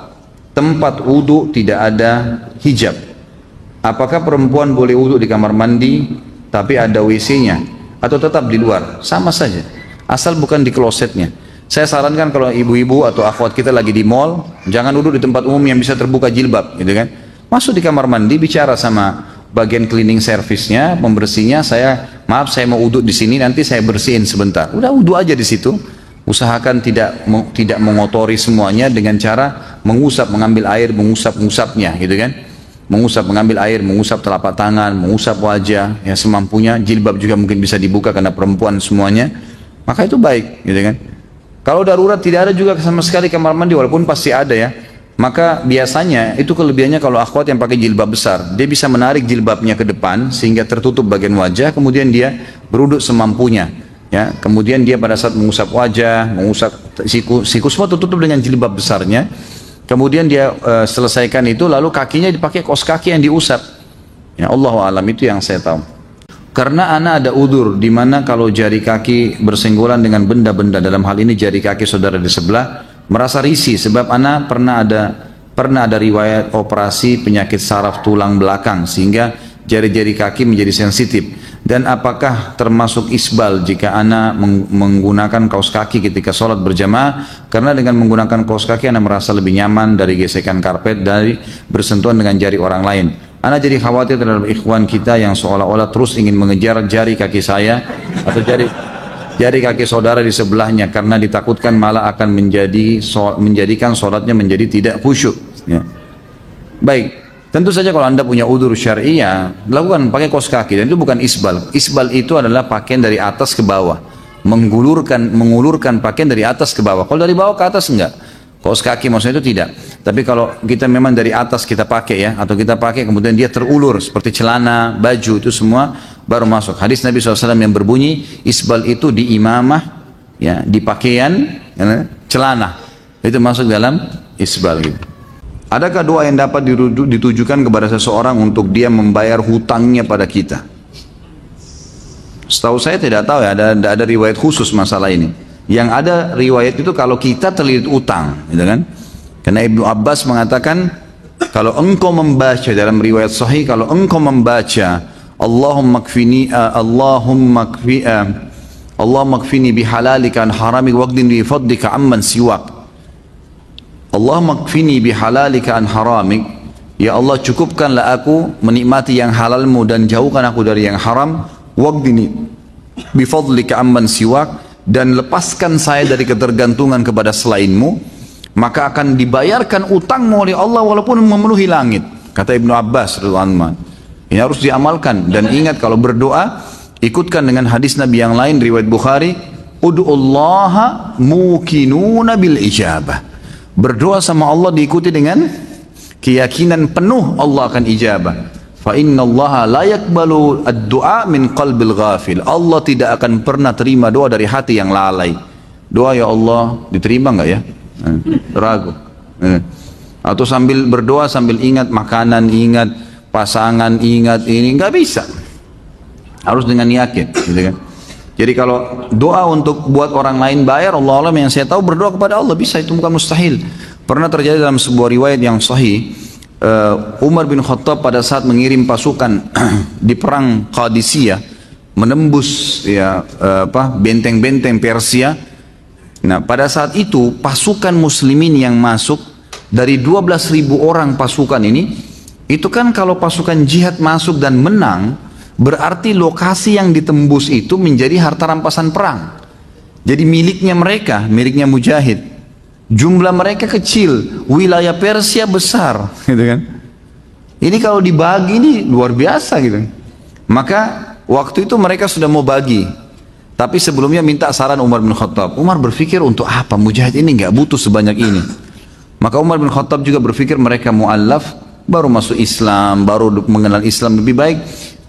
Speaker 1: tempat wudhu tidak ada hijab. Apakah perempuan boleh wudhu di kamar mandi tapi ada WC-nya, atau tetap di luar? Sama saja, asal bukan di klosetnya. Saya sarankan kalau ibu-ibu atau akhwat kita lagi di mall, jangan duduk di tempat umum yang bisa terbuka jilbab, gitu kan? Masuk di kamar mandi, bicara sama bagian cleaning service-nya, pembersihnya, maaf saya mau wudhu di sini, nanti saya bersihin sebentar. Udah wudhu aja di situ. Usahakan tidak mengotori semuanya dengan cara mengambil air, mengusapnya, gitu kan? Mengambil air, mengusap telapak tangan, mengusap wajah, ya semampunya. Jilbab juga mungkin bisa dibuka karena perempuan semuanya. Maka itu baik, gitu kan? Kalau darurat tidak ada juga sama sekali kamar mandi, walaupun pasti ada ya. Maka biasanya itu kelebihannya kalau akhwat yang pakai jilbab besar, dia bisa menarik jilbabnya ke depan sehingga tertutup bagian wajah, kemudian dia beruduk semampunya. Ya, kemudian dia pada saat mengusap wajah, mengusap siku semua tertutup dengan jilbab besarnya. Kemudian dia selesaikan itu, lalu kakinya dipakai kaos kaki yang diusap. Ya, Allahu a'lam, itu yang saya tahu. Karena ana ada udur di mana kalau jari kaki bersenggolan dengan benda-benda, dalam hal ini jari kaki saudara di sebelah, merasa risih sebab ana pernah ada riwayat operasi penyakit saraf tulang belakang sehingga jari-jari kaki menjadi sensitif. Dan apakah termasuk isbal jika ana menggunakan kaos kaki ketika sholat berjamaah? Karena dengan menggunakan kaos kaki ana merasa lebih nyaman dari gesekan karpet, dari bersentuhan dengan jari orang lain. Ana jadi khawatir terhadap ikhwan kita yang seolah-olah terus ingin mengejar jari kaki saya atau jari kaki saudara di sebelahnya, karena ditakutkan malah akan menjadikan sholatnya menjadi tidak khusyuk. Ya. Baik. Tentu saja kalau anda punya udzur syar'i, ya lakukan pakai kaos kaki, dan itu bukan isbal. Isbal itu adalah pakaian dari atas ke bawah, mengulurkan pakaian dari atas ke bawah. Kalau dari bawah ke atas enggak. Kaos kaki maksudnya itu tidak. Tapi kalau kita memang dari atas kita pakai ya, atau kita pakai kemudian dia terulur seperti celana, baju, itu semua baru masuk. Hadis Nabi SAW yang berbunyi isbal itu di imamah, ya, di pakaian, ya, celana, itu masuk dalam isbal gitu. Adakah doa yang dapat ditujukan kepada seseorang untuk dia membayar hutangnya pada kita? Setahu saya tidak tahu ya, ada riwayat khusus masalah ini. Yang ada riwayat itu kalau kita terlilit utang, gitu kan? Karena Ibnu Abbas mengatakan Kalau engkau membaca dalam riwayat sahih, kalau engkau membaca Allahumma kfini Allahumma kfini bihalalika an haramik waqdin bi fadlika amman siwak. Allahumma kfini bihalalika an haramik. Ya Allah, cukupkanlah aku menikmati yang halalmu dan jauhkan aku dari yang haram. Waqdini bi fadlika amman siwak, dan lepaskan saya dari ketergantungan kepada selainmu, maka akan dibayarkan utangmu oleh Allah walaupun memenuhi langit. Kata Ibnu Abbas radhiyallahu anhu. Ini harus diamalkan, dan ingat kalau berdoa ikutkan dengan hadis Nabi yang lain riwayat Bukhari, ud'ullaha mukinuna bil ijabah. Berdoa sama Allah diikuti dengan keyakinan penuh Allah akan ijabah. Fa innallaha la yaqbalu ad-du'a min qalbil ghafil. Allah tidak akan pernah terima doa dari hati yang lalai. Doa ya Allah diterima enggak ya? Ragu. Atau sambil berdoa sambil ingat makanan, ingat pasangan, ingat ini, enggak bisa. Harus dengan yakin, gitu kan? Jadi kalau doa untuk buat orang lain bayar, Allah alam, yang saya tahu berdoa kepada Allah bisa, itu bukan mustahil. Pernah terjadi dalam sebuah riwayat yang sahih, Umar bin Khattab pada saat mengirim pasukan di perang Qadisiyah, menembus ya benteng-benteng Persia. Nah, pada saat itu pasukan muslimin yang masuk dari 12.000 orang pasukan ini, itu kan kalau pasukan jihad masuk dan menang, berarti lokasi yang ditembus itu menjadi harta rampasan perang. Jadi miliknya mereka, miliknya mujahid. Jumlah mereka kecil, wilayah Persia besar, gitu kan? Ini kalau dibagi ini luar biasa gitu. Maka waktu itu mereka sudah mau bagi, tapi sebelumnya minta saran Umar bin Khattab. Umar berpikir, untuk apa mujahid ini nggak butuh sebanyak ini. Maka Umar bin Khattab juga berpikir mereka mu'allaf, baru masuk Islam, baru mengenal Islam, lebih baik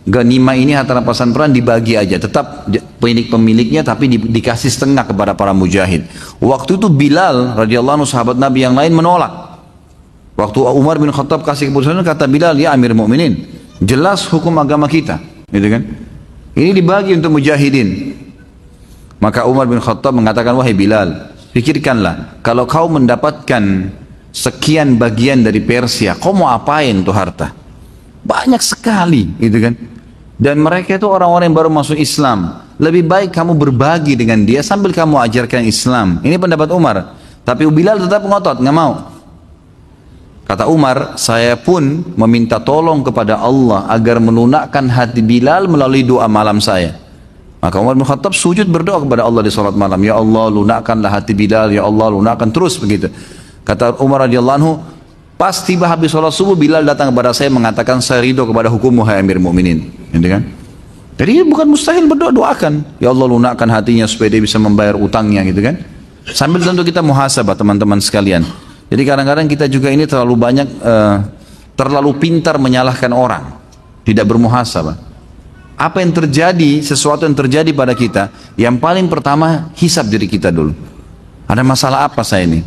Speaker 1: ganima ini harta rampasan perang dibagi aja, tetap pemiliknya tapi dikasih setengah kepada para mujahid. Waktu itu Bilal radhiyallahu anhu sahabat Nabi yang lain menolak. Waktu Umar bin Khattab kasih keputusan, kata Bilal, ya Amir Mu'minin, jelas hukum agama kita, gitu kan? Ini dibagi untuk mujahidin. Maka Umar bin Khattab mengatakan, wahai Bilal, pikirkanlah, kalau kau mendapatkan sekian bagian dari Persia, kau mau apain tuh harta? Banyak sekali, gitu kan? Dan mereka itu orang-orang yang baru masuk Islam. Lebih baik kamu berbagi dengan dia sambil kamu ajarkan Islam. Ini pendapat Umar. Tapi Bilal tetap ngotot, nggak mau. Kata Umar, saya pun meminta tolong kepada Allah agar melunakkan hati Bilal melalui doa malam saya. Maka Umar bin Khattab sujud berdoa kepada Allah di salat malam. Ya Allah, lunakkanlah hati Bilal. Ya Allah, lunakkan, terus begitu. Kata Umar radhiyallahu anhu, pas tiba habis sholat subuh, Bilal datang kepada saya mengatakan, saya ridho kepada hukummu hai Amir Mu'minin. Gitu kan? Jadi bukan mustahil berdoa, doakan. Ya Allah, lunakkan hatinya supaya dia bisa membayar utangnya, gitu kan? Sambil tentu kita muhasabah teman-teman sekalian. Jadi kadang-kadang kita juga ini terlalu banyak, terlalu pintar menyalahkan orang, tidak bermuhasabah. Apa yang terjadi, sesuatu yang terjadi pada kita, yang paling pertama hisab diri kita dulu. Ada masalah apa saya ini?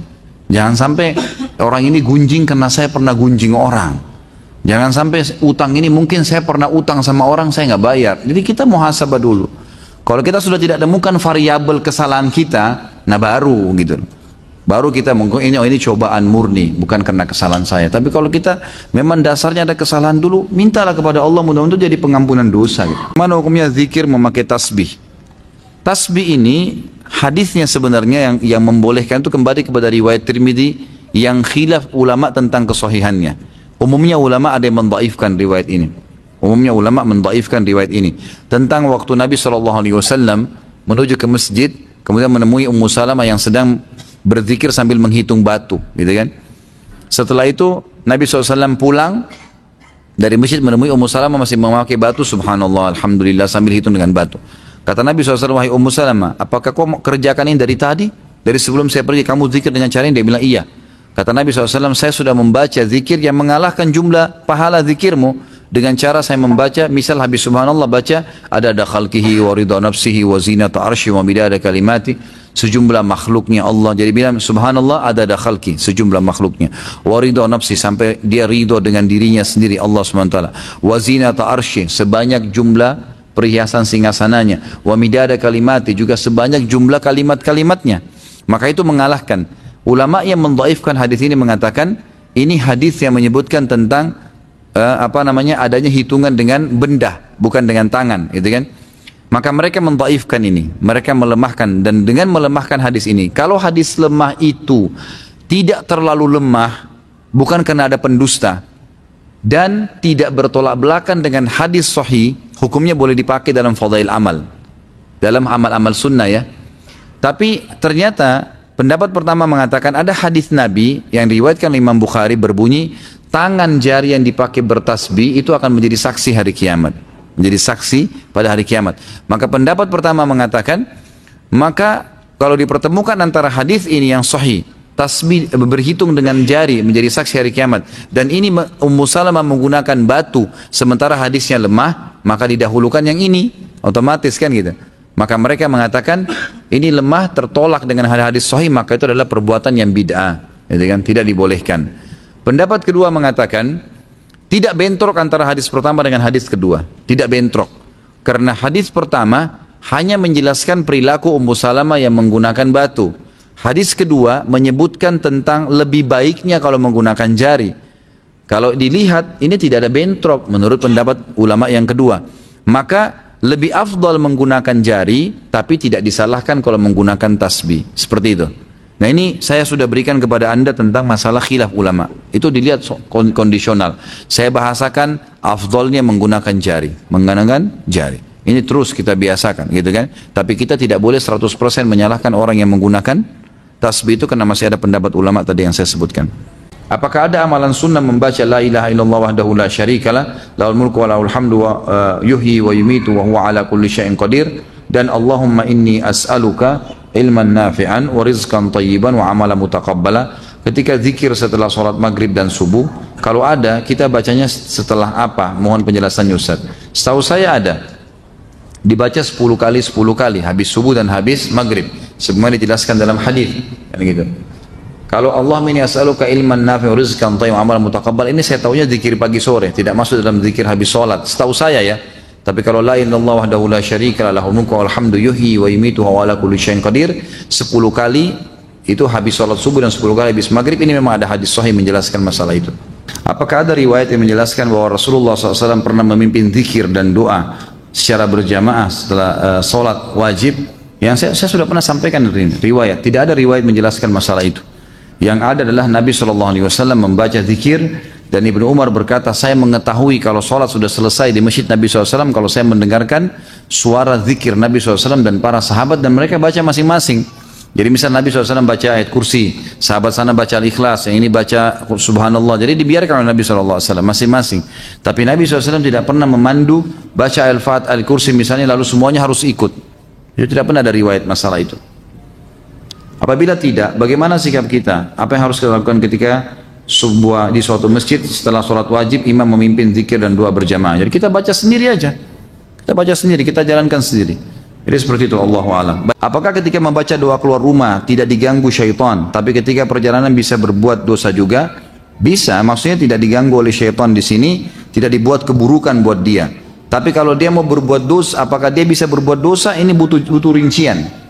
Speaker 1: Jangan sampai orang ini gunjing karena saya pernah gunjing orang. Jangan sampai utang ini mungkin saya pernah utang sama orang, saya nggak bayar. Jadi kita muhasabah dulu. Kalau kita sudah tidak temukan variabel kesalahan kita, nah baru gitu. Baru kita mungkin ini cobaan murni, bukan karena kesalahan saya. Tapi kalau kita memang dasarnya ada kesalahan dulu, mintalah kepada Allah mudah-mudahan jadi pengampunan dosa. Gitu. Mana hukumnya zikir memakai tasbih? Tasbih ini hadisnya sebenarnya yang membolehkan itu kembali kepada riwayat Tirmidzi yang khilaf ulama tentang kesahihannya. Umumnya ulama ada yang mendhaifkan riwayat ini. Umumnya ulama mendhaifkan riwayat ini tentang waktu Nabi SAW menuju ke masjid, kemudian menemui Ummu Salamah yang sedang berzikir sambil menghitung batu, gitu kan? Setelah itu Nabi SAW pulang dari masjid menemui Ummu Salamah masih memakai batu, subhanallah, alhamdulillah, sambil hitung dengan batu. Kata Nabi SAW, wahai Ummu Salamah, apakah kau kerjakan ini dari tadi? Dari sebelum saya pergi kamu zikir dengan cara ini? Dia bilang iya. Kata Nabi SAW, saya sudah membaca zikir yang mengalahkan jumlah pahala zikirmu dengan cara saya membaca, misal habis subhanallah baca, ada khalqihi wa ridha nafsihi wa zinata arsyi wa midada kalimati, sejumlah makhluknya Allah. Jadi bilang subhanallah ada khalqi, sejumlah makhluknya. Wa ridha nafsi, sampai dia ridho dengan dirinya sendiri Allah SWT. Wa zinata arsyi, sebanyak jumlah perhiasan singgasananya. Wa midada kalimati, juga sebanyak jumlah kalimat-kalimatnya. Maka itu mengalahkan. Ulama yang mendhaifkan hadis ini mengatakan ini hadis yang menyebutkan tentang adanya hitungan dengan benda, bukan dengan tangan, gitu kan? Maka mereka mendhaifkan ini, mereka melemahkan, dan dengan melemahkan hadis ini, kalau hadis lemah itu tidak terlalu lemah, bukan karena ada pendusta, dan tidak bertolak belakang dengan hadis sahih, hukumnya boleh dipakai dalam fadail amal, dalam amal-amal sunnah ya. Tapi ternyata pendapat pertama mengatakan ada hadis Nabi yang diriwayatkan Imam Bukhari berbunyi, tangan jari yang dipakai bertasbih itu akan menjadi saksi hari kiamat, menjadi saksi pada hari kiamat. Maka pendapat pertama mengatakan, maka kalau dipertemukan antara hadis ini yang sahih, tasbih berhitung dengan jari menjadi saksi hari kiamat, dan ini Ummu Salamah menggunakan batu sementara hadisnya lemah, maka didahulukan yang ini, otomatis kan gitu. Maka mereka mengatakan ini lemah tertolak dengan hadis sahih, maka itu adalah perbuatan yang bid'ah, gitu kan? Tidak dibolehkan. Pendapat kedua mengatakan tidak bentrok antara hadis pertama dengan hadis kedua, tidak bentrok, karena hadis pertama hanya menjelaskan perilaku Ummu Salamah yang menggunakan batu. Hadis kedua menyebutkan tentang lebih baiknya kalau menggunakan jari. Kalau dilihat ini tidak ada bentrok menurut pendapat ulama yang kedua. Maka lebih afdal menggunakan jari, tapi tidak disalahkan kalau menggunakan tasbih. Seperti itu. Nah ini saya sudah berikan kepada anda tentang masalah khilaf ulama. Itu dilihat kondisional. Saya bahasakan afdalnya menggunakan jari. Menggunakan jari. Ini terus kita biasakan gitu kan. Tapi kita tidak boleh 100% menyalahkan orang yang menggunakan tasbih itu, karena masih ada pendapat ulama tadi yang saya sebutkan. Apakah ada amalan sunnah membaca la ilaha illallah wahdahu la syarikalah lahul mulku wa lahul hamdu wa yuhyi wa yumitu wa huwa ala kulli syai'in qadir, dan Allahumma inni as'aluka ilman nafi'an wa rizqan tayyiban wa amalan mutaqabbala, ketika zikir setelah sholat maghrib dan subuh? Kalau ada, kita bacanya setelah apa? Mohon penjelasannya Ustaz. Setahu saya ada, dibaca 10 kali habis subuh dan habis maghrib, semua dijelaskan dalam hadis kan gitu. Kalau Allah ini as'aluka ilman nafi'u rizqan thayyib amalan mutaqabbal, ini saya tahunya zikir pagi sore, tidak masuk dalam zikir habis sholat, setahu saya ya. Tapi kalau la ilaha illallah wahdahu la syarika lahul mulku wal hamdu yuhyi wa yumitu wa ala kulli syai'in qadir 10 kali itu habis sholat subuh dan 10 kali habis maghrib, ini memang ada hadis sahih menjelaskan masalah itu. Apakah ada riwayat yang menjelaskan bahwa Rasulullah SAW pernah memimpin zikir dan doa secara berjamaah setelah sholat wajib? Yang saya sudah pernah sampaikan riwayat, tidak ada riwayat menjelaskan masalah itu. Yang ada adalah Nabi SAW membaca zikir, dan Ibnu Umar berkata, saya mengetahui kalau sholat sudah selesai di masjid Nabi SAW kalau saya mendengarkan suara zikir Nabi SAW dan para sahabat, dan mereka baca masing-masing. Jadi misal Nabi SAW baca ayat kursi, sahabat sana baca al-ikhlas, yang ini baca subhanallah, jadi dibiarkan oleh Nabi SAW masing-masing. Tapi Nabi SAW tidak pernah memandu baca al-fat, al-kursi misalnya lalu semuanya harus ikut. Jadi tidak pernah ada riwayat masalah itu. Apabila tidak, bagaimana sikap kita? Apa yang harus kita lakukan ketika di suatu masjid setelah sholat wajib imam memimpin zikir dan doa berjamaah? Jadi kita baca sendiri aja. Kita baca sendiri, kita jalankan sendiri. Jadi seperti itu, Allahu a'lam. Apakah ketika membaca doa keluar rumah tidak diganggu syaitan, tapi ketika perjalanan bisa berbuat dosa juga? Bisa, maksudnya tidak diganggu oleh syaitan di sini, tidak dibuat keburukan buat dia. Tapi kalau dia mau berbuat dosa, apakah dia bisa berbuat dosa? Ini butuh rincian.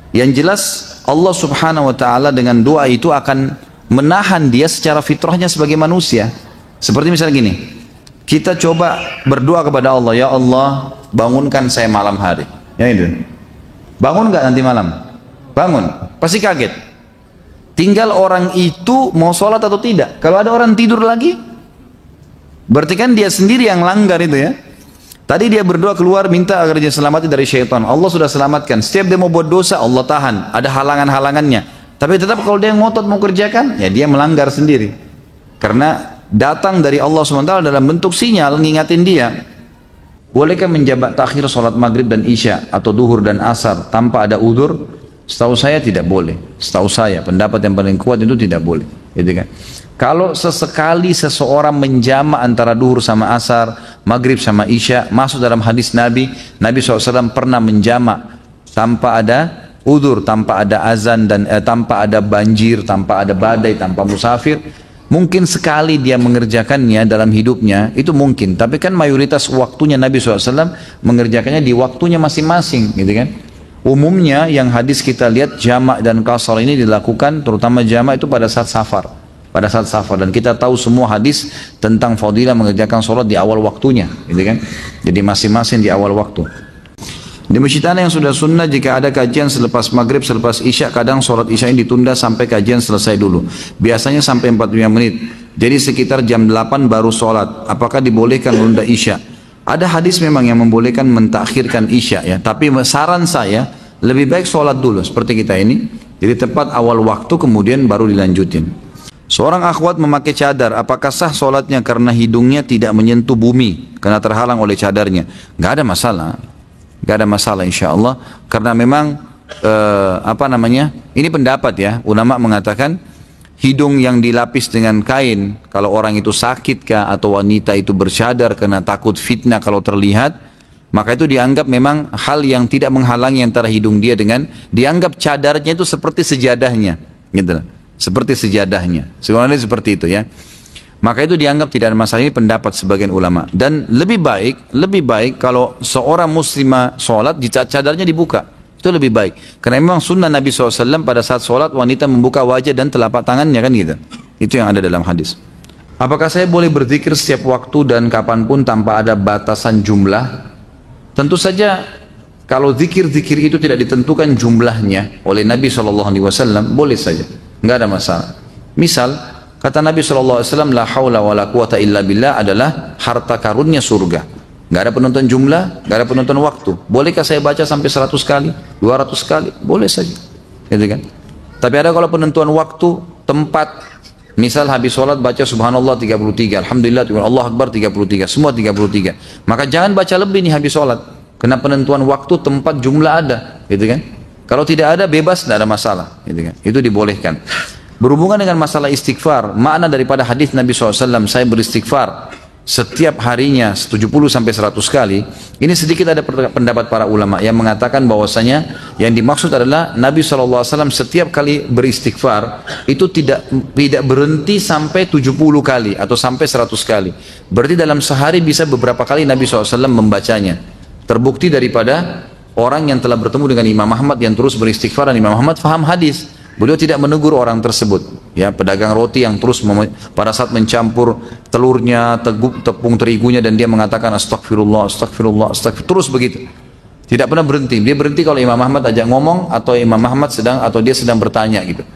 Speaker 1: Yang jelas Allah Subhanahu wa taala dengan doa itu akan menahan dia secara fitrahnya sebagai manusia. Seperti misalnya gini, kita coba berdoa kepada Allah, ya Allah bangunkan saya malam hari. Ya itu. Bangun nggak nanti malam? Bangun. Pasti kaget. Tinggal orang itu mau sholat atau tidak. Kalau ada orang tidur lagi, berarti kan dia sendiri yang langgar itu ya. Tadi dia berdoa keluar minta agar dia selamatkan dari syaitan. Allah sudah selamatkan. Setiap dia mau buat dosa Allah tahan. Ada halangan-halangannya. Tapi tetap kalau dia ngotot mau kerjakan, ya dia melanggar sendiri. Karena datang dari Allah SWT dalam bentuk sinyal ngingatin dia. Bolehkah menjabat takhir sholat maghrib dan isya atau duhur dan asar tanpa ada udzur? Setahu saya tidak boleh. Setahu saya pendapat yang paling kuat itu tidak boleh. Gitu kan? Kalau sesekali seseorang menjama antara duhur sama asar, maghrib sama isya, masuk dalam hadis Nabi SAW pernah menjama tanpa ada udzur, tanpa ada azan dan tanpa ada banjir, tanpa ada badai, tanpa musafir. Mungkin sekali dia mengerjakannya dalam hidupnya, itu mungkin. Tapi kan mayoritas waktunya Nabi SAW mengerjakannya di waktunya masing-masing, gitu kan? Umumnya yang hadis kita lihat jamak dan qasar ini dilakukan, terutama jamak itu pada saat safar. pada saat safar, dan kita tahu semua hadis tentang fadilah mengerjakan sholat di awal waktunya, gitu kan? Jadi masing-masing di awal waktu. Di masjid ana yang sudah sunnah, jika ada kajian selepas maghrib, selepas isya, kadang sholat isya ini ditunda sampai kajian selesai dulu. Biasanya sampai 45 menit. Jadi sekitar jam 8 baru sholat. Apakah dibolehkan menunda isya? Ada hadis memang yang membolehkan mentakhirkan isya ya. Tapi saran saya lebih baik sholat dulu seperti kita ini. Jadi tepat awal waktu kemudian baru dilanjutin. Seorang akhwat memakai cadar, apakah sah sholatnya karena hidungnya tidak menyentuh bumi karena terhalang oleh cadarnya? Gak ada masalah. Gak ada masalah insya Allah, karena memang ini pendapat ya, ulama mengatakan hidung yang dilapis dengan kain, kalau orang itu sakit kah atau wanita itu bercadar karena takut fitnah kalau terlihat, maka itu dianggap memang hal yang tidak menghalangi antara hidung dia dengan, dianggap cadarnya itu seperti sejadahnya, gitu, seperti sejadahnya, sebenarnya seperti itu ya. Maka itu dianggap tidak ada masalah. Ini pendapat sebagian ulama. Dan lebih baik kalau seorang muslimah sholat, cadarnya dibuka. Itu lebih baik. Karena memang sunnah Nabi SAW pada saat sholat, wanita membuka wajah dan telapak tangannya kan gitu. Itu yang ada dalam hadis. Apakah saya boleh berzikir setiap waktu dan kapanpun tanpa ada batasan jumlah? Tentu saja kalau zikir-zikir itu tidak ditentukan jumlahnya oleh Nabi SAW, boleh saja. Nggak ada masalah. Misal, kata Nabi SAW, la hawla wa la quwata illa billah adalah harta karunnya surga. Gak ada penonton jumlah, gak ada penonton waktu. Bolehkah saya baca sampai 100 kali, 200 kali? Boleh saja. Gitu kan? Tapi ada kalau penentuan waktu, tempat, misal habis sholat baca subhanallah 33, alhamdulillah, Allah akbar 33, semua 33. Maka jangan baca lebih nih habis sholat. Karena penentuan waktu, tempat, jumlah ada. Gitu kan? Kalau tidak ada, bebas, tidak ada masalah. Gitu kan? Itu dibolehkan. Berhubungan dengan masalah istighfar, makna daripada hadis Nabi SAW, saya beristighfar setiap harinya 70 sampai 100 kali. Ini sedikit ada pendapat para ulama yang mengatakan bahwasanya yang dimaksud adalah Nabi SAW setiap kali beristighfar itu tidak berhenti sampai 70 kali atau sampai 100 kali. Berarti dalam sehari bisa beberapa kali Nabi SAW membacanya. Terbukti daripada orang yang telah bertemu dengan Imam Ahmad yang terus beristighfar, dan Imam Ahmad faham hadis. Beliau tidak menegur orang tersebut, ya, pedagang roti yang terus pada saat mencampur telurnya, tepung terigunya, dan dia mengatakan astagfirullah, astagfirullah, astagfirullah, terus begitu. Tidak pernah berhenti. Dia berhenti kalau Imam Ahmad ajak ngomong atau Imam Ahmad dia sedang bertanya gitu.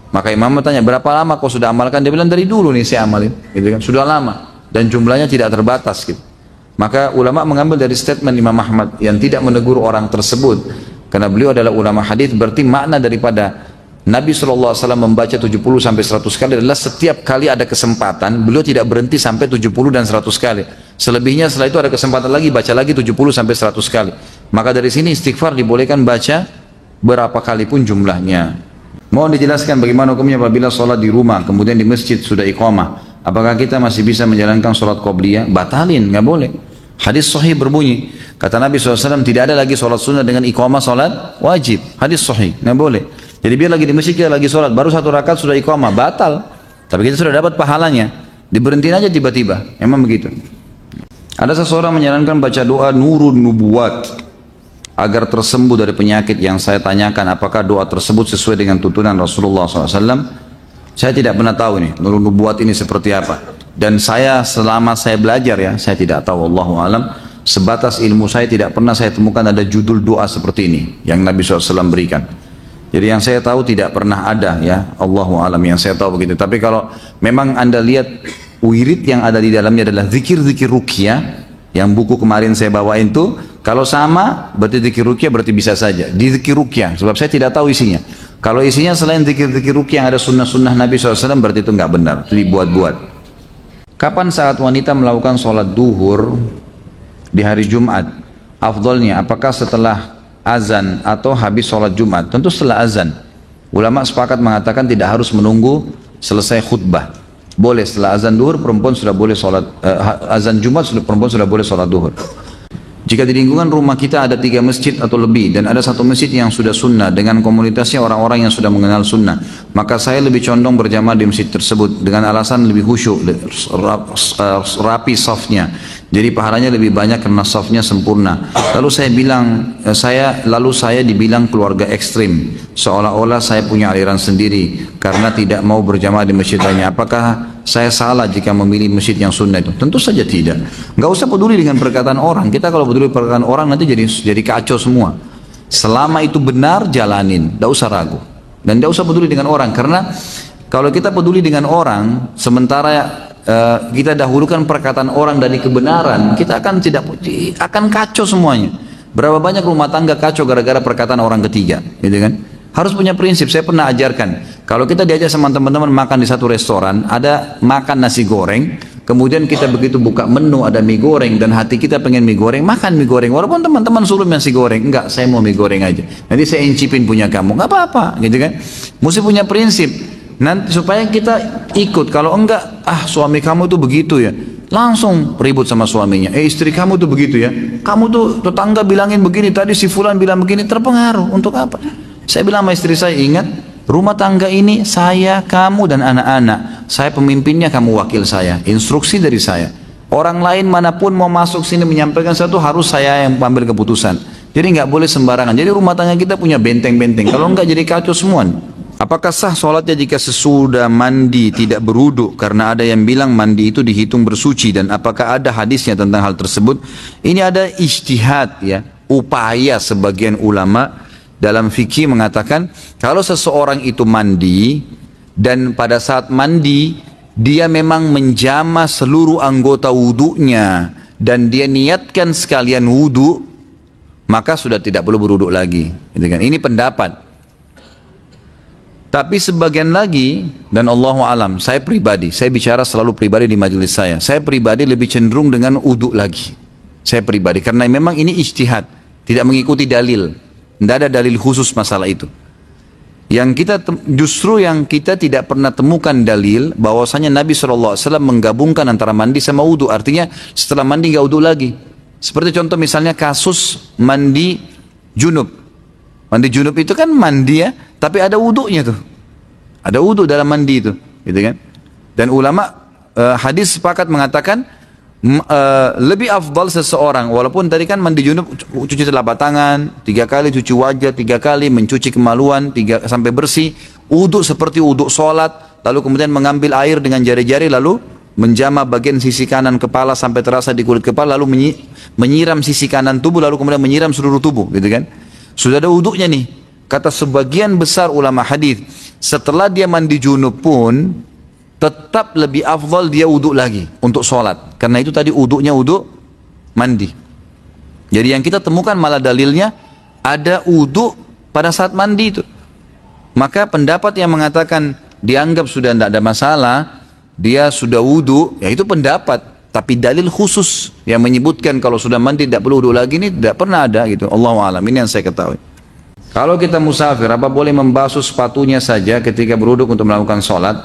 Speaker 1: Maka Imam Ahmad tanya, berapa lama kau sudah amalkan? Dia bilang dari dulu nih saya amalin, gitu kan. Sudah lama dan jumlahnya tidak terbatas gitu. Maka ulama mengambil dari statement Imam Ahmad yang tidak menegur orang tersebut, karena beliau adalah ulama hadis, berarti makna daripada Nabi SAW membaca 70 sampai 100 kali adalah setiap kali ada kesempatan, beliau tidak berhenti sampai 70 dan 100 kali. Selebihnya setelah itu ada kesempatan lagi, baca lagi 70 sampai 100 kali. Maka dari sini istighfar dibolehkan baca berapa kali pun jumlahnya. Mohon dijelaskan bagaimana hukumnya apabila sholat di rumah, kemudian di masjid sudah iqamah. Apakah kita masih bisa menjalankan sholat qobliyah? Batalin, nggak boleh. Hadis sahih berbunyi, kata Nabi SAW, tidak ada lagi sholat sunnah dengan iqamah sholat wajib. Hadis sahih, nggak boleh. Jadi biar lagi di masjid, kita lagi sholat, baru 1 rakaat sudah iqamah, batal. Tapi kita sudah dapat pahalanya, diberhentiin aja tiba-tiba, emang begitu. Ada seseorang menyarankan baca doa nurun nubuwat agar tersembuh dari penyakit yang saya tanyakan, apakah doa tersebut sesuai dengan tuntunan Rasulullah SAW? Saya tidak pernah tahu nih, nurun nubuwat ini seperti apa. Dan saya selama saya belajar ya, saya tidak tahu, Allahu alam. Sebatas ilmu saya tidak pernah saya temukan ada judul doa seperti ini yang Nabi SAW berikan. Jadi yang saya tahu tidak pernah ada ya, Allahu alam, yang saya tahu begitu. Tapi kalau memang Anda lihat wirid yang ada di dalamnya adalah zikir-zikir ruqyah, yang buku kemarin saya bawain itu, kalau sama berarti zikir ruqyah berarti bisa saja di zikir ruqyah, sebab saya tidak tahu isinya. Kalau isinya selain zikir-zikir ruqyah yang ada sunnah-sunnah Nabi SAW, berarti itu nggak benar, itu dibuat-buat. Kapan saat wanita melakukan sholat duhur di hari Jumat? Afdolnya apakah setelah azan atau habis sholat Jumat? Tentu setelah azan. Ulama sepakat mengatakan tidak harus menunggu selesai khutbah. Boleh setelah azan duhur perempuan sudah boleh sholat, azan Jumat perempuan sudah boleh sholat duhur. Jika di lingkungan rumah kita ada 3 masjid atau lebih dan ada 1 masjid yang sudah sunnah dengan komunitasnya orang-orang yang sudah mengenal sunnah, maka saya lebih condong berjamaah di masjid tersebut dengan alasan lebih khusyuk, rapi safnya. Jadi pahalanya lebih banyak karena safnya sempurna. Lalu saya dibilang keluarga ekstrim, seolah-olah saya punya aliran sendiri karena tidak mau berjamaah di masjid lainnya. Apakah saya salah jika memilih masjid yang sunnah itu? Tentu saja tidak. Nggak usah peduli dengan perkataan orang. Kita kalau peduli perkataan orang nanti jadi kacau semua. Selama itu benar, jalanin, nggak usah ragu. Dan nggak usah peduli dengan orang, karena kalau kita peduli dengan orang, sementara kita dahulukan perkataan orang dari kebenaran, kita akan kacau semuanya. Berapa banyak rumah tangga kacau gara-gara perkataan orang ketiga, gitu kan? Harus punya prinsip. Saya pernah ajarkan, kalau kita diajak sama teman-teman makan di satu restoran, ada makan nasi goreng, kemudian kita begitu buka menu ada mie goreng dan hati kita pengen mie goreng, makan mie goreng. Walaupun teman-teman suruh nasi goreng, enggak, saya mau mie goreng aja. Nanti saya incipin punya kamu, enggak apa-apa, gitu kan? Mesti punya prinsip. Nanti supaya kita ikut. Kalau enggak, suami kamu tuh begitu ya, langsung ribut sama suaminya. Istri kamu tuh begitu ya, kamu tuh tetangga bilangin begini, tadi si fulan bilang begini, terpengaruh. Untuk apa? Saya bilang sama istri saya, ingat, rumah tangga ini saya, kamu dan anak-anak. Saya pemimpinnya, kamu wakil saya. Instruksi dari saya. Orang lain manapun mau masuk sini menyampaikan sesuatu, harus saya yang ambil keputusan. Jadi nggak boleh sembarangan. Jadi rumah tangga kita punya benteng-benteng. Kalau enggak jadi kacau semua. Apakah sah sholatnya jika sesudah mandi tidak berwudu? Karena ada yang bilang mandi itu dihitung bersuci, dan apakah ada hadisnya tentang hal tersebut? Ini ada ijtihad ya, upaya sebagian ulama dalam fikih mengatakan kalau seseorang itu mandi dan pada saat mandi dia memang menjama seluruh anggota wudunya dan dia niatkan sekalian wudu, maka sudah tidak perlu berwudu lagi. Ini pendapat. Tapi sebagian lagi, dan Allahu alam, saya bicara selalu pribadi di majelis saya pribadi lebih cenderung dengan wudu lagi. Saya pribadi, karena memang ini ijtihad, tidak mengikuti dalil, tidak ada dalil khusus masalah itu. Justru yang kita tidak pernah temukan dalil bahwasanya Nabi SAW menggabungkan antara mandi sama wudu, artinya setelah mandi nggak wudu lagi. Seperti contoh misalnya kasus mandi junub. Mandi junub itu kan mandi ya, tapi ada wudunya tuh. Ada wudu dalam mandi itu, gitu kan? Dan ulama hadis sepakat mengatakan lebih afdal seseorang, walaupun tadi kan mandi junub cuci telapak tangan 3 kali, cuci wajah 3 kali, mencuci kemaluan 3 sampai bersih, wudu seperti wudu sholat, lalu kemudian mengambil air dengan jari-jari lalu menjama bagian sisi kanan kepala sampai terasa di kulit kepala, lalu menyiram sisi kanan tubuh, lalu kemudian menyiram seluruh tubuh, gitu kan? Sudah ada wudunya nih. Kata sebagian besar ulama hadis, setelah dia mandi junub pun tetap lebih afdal dia wudu lagi untuk sholat, karena itu tadi wudunya wudu mandi. Jadi yang kita temukan malah dalilnya ada wudu pada saat mandi itu. Maka pendapat yang mengatakan dianggap sudah tidak ada masalah, dia sudah wudu, ya itu pendapat. Tapi dalil khusus yang menyebutkan kalau sudah mandi tidak perlu wudu lagi ini tidak pernah ada gitu. Allahu a'lam, ini yang saya ketahui. Kalau kita musafir, apa boleh membasuh sepatunya saja ketika berwuduk untuk melakukan sholat?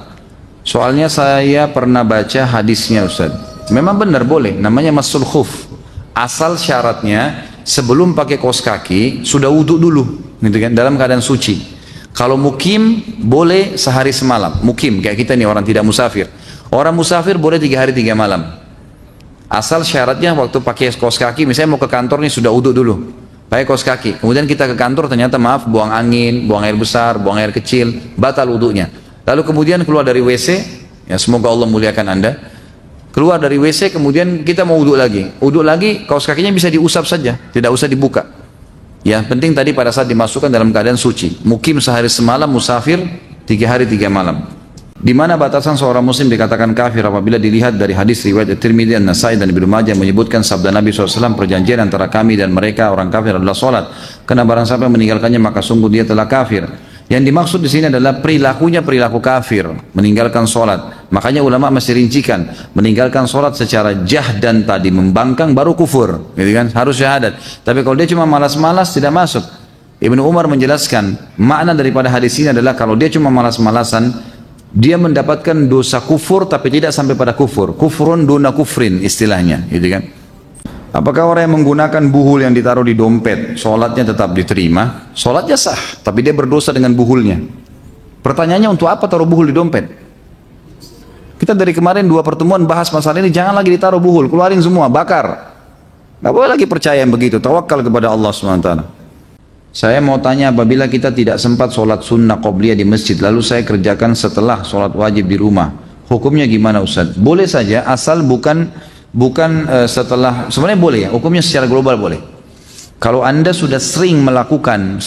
Speaker 1: Soalnya saya pernah baca hadisnya Ustaz. Memang benar boleh, namanya masul khuf. Asal syaratnya sebelum pakai kaos kaki sudah wuduk dulu, gitu kan? Dalam keadaan suci. Kalau mukim boleh sehari semalam. Mukim kayak kita nih orang tidak musafir. Orang musafir boleh 3 hari 3 malam. Asal syaratnya waktu pakai kaos kaki, misalnya mau ke kantor nih sudah wuduk dulu, pakai kaos kaki. Kemudian kita ke kantor ternyata maaf buang angin, buang air besar, buang air kecil, batal wuduknya. Lalu kemudian keluar dari WC, ya semoga Allah muliakan Anda. Keluar dari WC kemudian kita mau wuduk lagi. Wuduk lagi, kaos kakinya bisa diusap saja, tidak usah dibuka. Ya penting tadi pada saat dimasukkan dalam keadaan suci. Mukim sehari semalam, musafir 3 hari 3 malam. Di mana batasan seorang muslim dikatakan kafir apabila dilihat dari hadis riwayat At-Tirmidzi, An-Nasai dan Ibnu Majah menyebutkan sabda Nabi SAW, perjanjian antara kami dan mereka orang kafir adalah sholat. Karena barang siapa yang meninggalkannya maka sungguh dia telah kafir. Yang dimaksud di sini adalah perilakunya perilaku kafir, meninggalkan sholat. Makanya ulama masih rincikan, meninggalkan sholat secara jahdan tadi membangkang baru kufur, gitu kan? Harus syahadat. Tapi kalau dia cuma malas-malas tidak masuk. Ibnu Umar menjelaskan makna daripada hadis ini adalah kalau dia cuma malas-malasan, dia mendapatkan dosa kufur tapi tidak sampai pada kufur. Kufrun duna kufrin istilahnya, gitu kan? Apakah orang yang menggunakan buhul yang ditaruh di dompet, sholatnya tetap diterima? Sholatnya sah, tapi dia berdosa dengan buhulnya. Pertanyaannya untuk apa taruh buhul di dompet? Kita dari kemarin 2 pertemuan bahas masalah ini, jangan lagi ditaruh buhul, keluarin semua, bakar. Nggak boleh lagi percaya yang begitu, tawakal kepada Allah SWT. Saya mau tanya, apabila kita tidak sempat sholat sunnah qobliyah di masjid, lalu saya kerjakan setelah sholat wajib di rumah, hukumnya gimana Ustaz? Boleh saja, asal bukan setelah, sebenarnya boleh ya, hukumnya secara global boleh. Kalau Anda sudah sering melakukan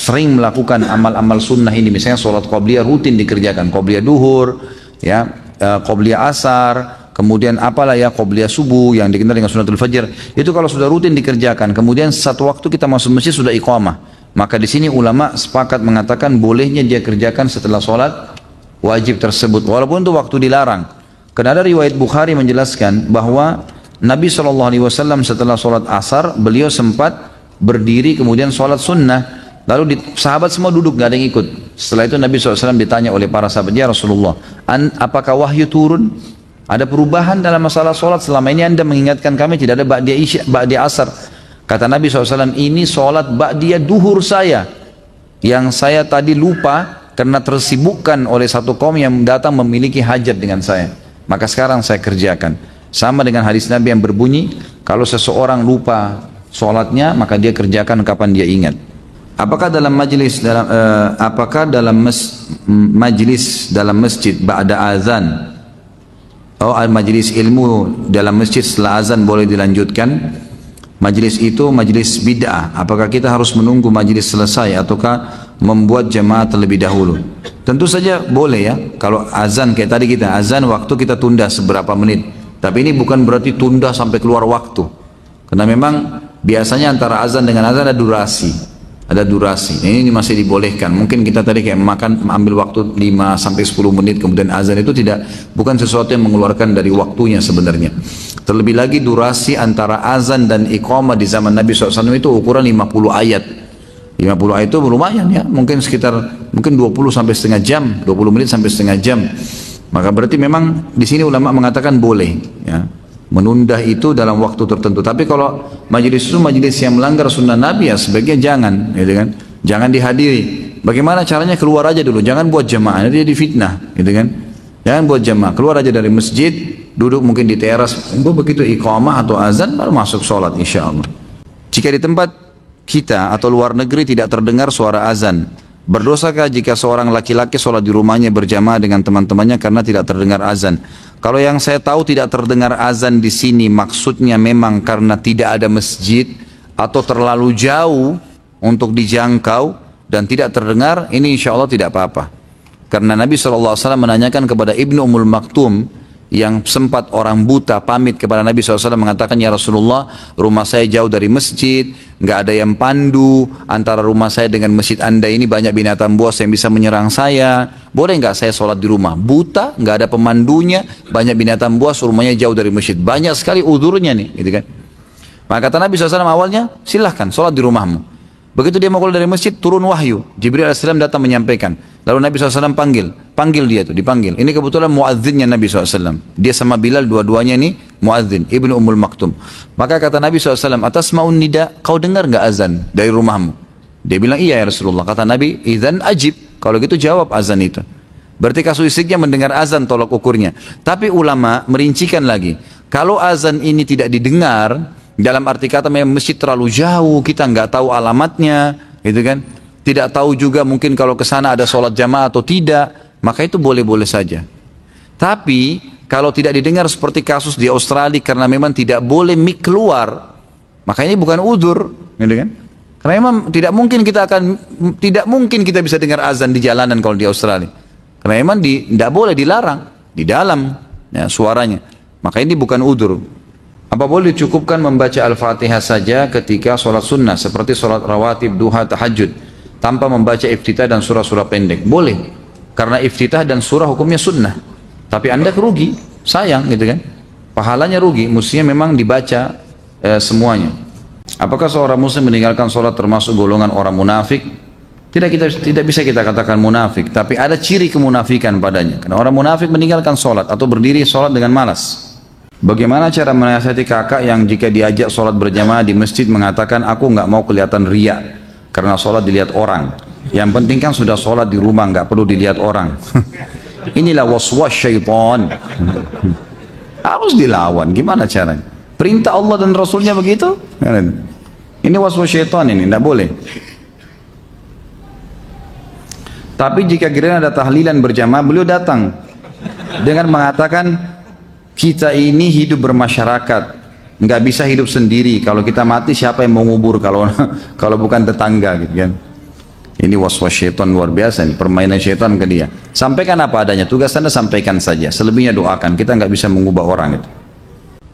Speaker 1: amal-amal sunnah ini, misalnya sholat qobliyah rutin dikerjakan, qobliyah duhur, ya, qobliyah asar, kemudian apalah ya, qobliyah subuh yang dikenal dengan sunatul fajr, itu kalau sudah rutin dikerjakan, kemudian satu waktu kita masuk masjid sudah iqamah, maka di sini ulama sepakat mengatakan bolehnya dia kerjakan setelah sholat wajib tersebut, walaupun itu waktu dilarang. Karena ada riwayat Bukhari menjelaskan bahwa Nabi SAW setelah sholat asar, beliau sempat berdiri kemudian sholat sunnah, lalu sahabat semua duduk, gak ada yang ikut. Setelah itu Nabi SAW ditanya oleh para sahabat, ya Rasulullah, apakah wahyu turun? Ada perubahan dalam masalah sholat? Selama ini Anda mengingatkan kami tidak ada ba'diyah asar. Kata Nabi SAW, ini sholat ba'diyah duhur saya, yang saya tadi lupa karena tersibukkan oleh satu kaum yang datang memiliki hajat dengan saya, maka sekarang saya kerjakan. Sama dengan hadis Nabi yang berbunyi, kalau seseorang lupa sholatnya, maka dia kerjakan kapan dia ingat. Apakah dalam majlis dalam masjid ba'da azan, majlis ilmu dalam masjid setelah azan boleh dilanjutkan? Majlis itu majlis bid'ah. Apakah kita harus menunggu majlis selesai ataukah membuat jamaah terlebih dahulu? Tentu saja boleh ya. Kalau azan kayak tadi kita azan, waktu kita tunda seberapa menit. Tapi ini bukan berarti tunda sampai keluar waktu. Karena memang biasanya antara azan dengan azan ada durasi. Ada durasi. Ini masih dibolehkan. Mungkin kita tadi kayak ambil waktu 5 sampai 10 menit kemudian azan, itu bukan sesuatu yang mengeluarkan dari waktunya sebenarnya. Terlebih lagi durasi antara azan dan iqamah di zaman Nabi SAW itu ukuran 50 ayat. 50 ayat itu lumayan ya. Mungkin 20 sampai setengah jam, 20 menit sampai setengah jam. Maka berarti memang di sini ulama mengatakan boleh ya, menunda itu dalam waktu tertentu. Tapi kalau majelis itu majelis yang melanggar sunnah Nabi, ya sebaiknya jangan, gitu kan? Jangan dihadiri. Bagaimana caranya? Keluar aja dulu, jangan buat jamaah, nanti jadi fitnah, gitu kan? Jangan buat jamaah, keluar aja dari masjid, duduk mungkin di teras, begitu iqamah atau azan baru masuk sholat insya Allah. Jika di tempat kita atau luar negeri tidak terdengar suara azan, berdosakah jika seorang laki-laki sholat di rumahnya berjamaah dengan teman-temannya karena tidak terdengar azan? Kalau yang saya tahu tidak terdengar azan di sini maksudnya memang karena tidak ada masjid atau terlalu jauh untuk dijangkau dan tidak terdengar, ini insya Allah tidak apa-apa. Karena Nabi SAW menanyakan kepada Ibnu Ummul Maktum yang sempat orang buta pamit kepada Nabi SAW mengatakan, ya Rasulullah, rumah saya jauh dari masjid, nggak ada yang pandu, antara rumah saya dengan masjid Anda ini banyak binatang buas yang bisa menyerang saya, boleh nggak saya sholat di rumah? Buta, nggak ada pemandunya, banyak binatang buas, rumahnya jauh dari masjid, banyak sekali udurnya nih, gitu kan? Maka kata Nabi SAW awalnya, silahkan sholat di rumahmu. Begitu dia mau keluar dari masjid, turun wahyu. Jibril AS datang menyampaikan. Lalu Nabi SAW panggil dia tuh, dipanggil. Ini kebetulan muadzinnya Nabi SAW. Dia sama Bilal, dua-duanya ini muadzin, Ibnu Ummul Maktum. Maka kata Nabi SAW, atas ma'un nida, kau dengar gak azan dari rumahmu? Dia bilang, iya ya Rasulullah. Kata Nabi, idzan ajib, kalau gitu jawab azan itu. Berarti kasuistiknya mendengar azan tolak ukurnya. Tapi ulama merincikan lagi, kalau azan ini tidak didengar, dalam arti kata memang masjid terlalu jauh, kita nggak tahu alamatnya, gitu kan? Tidak tahu juga mungkin kalau ke sana ada sholat jamaah atau tidak, maka itu boleh-boleh saja. Tapi kalau tidak didengar seperti kasus di Australia karena memang tidak boleh mic keluar, maka ini bukan udzur, gitu kan? Karena memang tidak mungkin kita bisa dengar azan di jalanan kalau di Australia. Karena memang tidak boleh, dilarang di dalam ya, suaranya. Maka ini bukan udzur. Apa boleh dicukupkan membaca Al-Fatihah saja ketika sholat sunnah seperti sholat rawatib, duha, tahajud tanpa membaca iftitah dan surah-surah pendek? Boleh, karena iftitah dan surah hukumnya sunnah. Tapi Anda kerugi, sayang gitu kan? Pahalanya rugi, mestinya memang dibaca semuanya. Apakah seorang muslim meninggalkan sholat termasuk golongan orang munafik? Tidak bisa kita katakan munafik, tapi ada ciri kemunafikan padanya. Karena orang munafik meninggalkan sholat atau berdiri sholat dengan malas. Bagaimana cara menasihati kakak yang jika diajak sholat berjamaah di masjid mengatakan aku nggak mau kelihatan riya karena sholat dilihat orang. Yang penting kan sudah sholat di rumah, nggak perlu dilihat orang. Inilah waswas syaitan. Harus dilawan. Gimana caranya? Perintah Allah dan Rasulnya begitu? Ini waswas syaitan ini, tidak boleh. Tapi jika kira ada tahlilan berjamaah, beliau datang dengan mengatakan kita ini hidup bermasyarakat, nggak bisa hidup sendiri. Kalau kita mati siapa yang mau ngubur kalau bukan tetangga, gitu kan? Ini waswas syaitan luar biasa nih, permainan syaitan ke dia. Sampaikan apa adanya, tugas Anda sampaikan saja. Selebihnya doakan. Kita nggak bisa mengubah orang itu.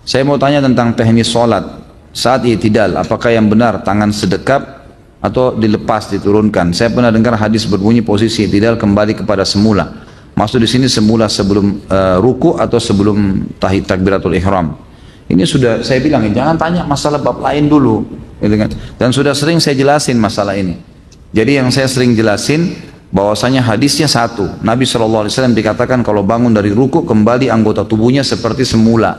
Speaker 1: Saya mau tanya tentang teknis sholat saat i'tidal. Apakah yang benar tangan sedekap atau dilepas diturunkan? Saya pernah dengar hadis berbunyi posisi i'tidal kembali kepada semula. Maksud di sini semula sebelum ruku atau sebelum takbiratul ihram. Ini sudah saya bilang, jangan tanya masalah bab lain dulu, gitu kan? Dan sudah sering saya jelasin masalah ini. Jadi yang saya sering jelasin bahwasanya hadisnya satu. Nabi SAW dikatakan kalau bangun dari ruku kembali anggota tubuhnya seperti semula.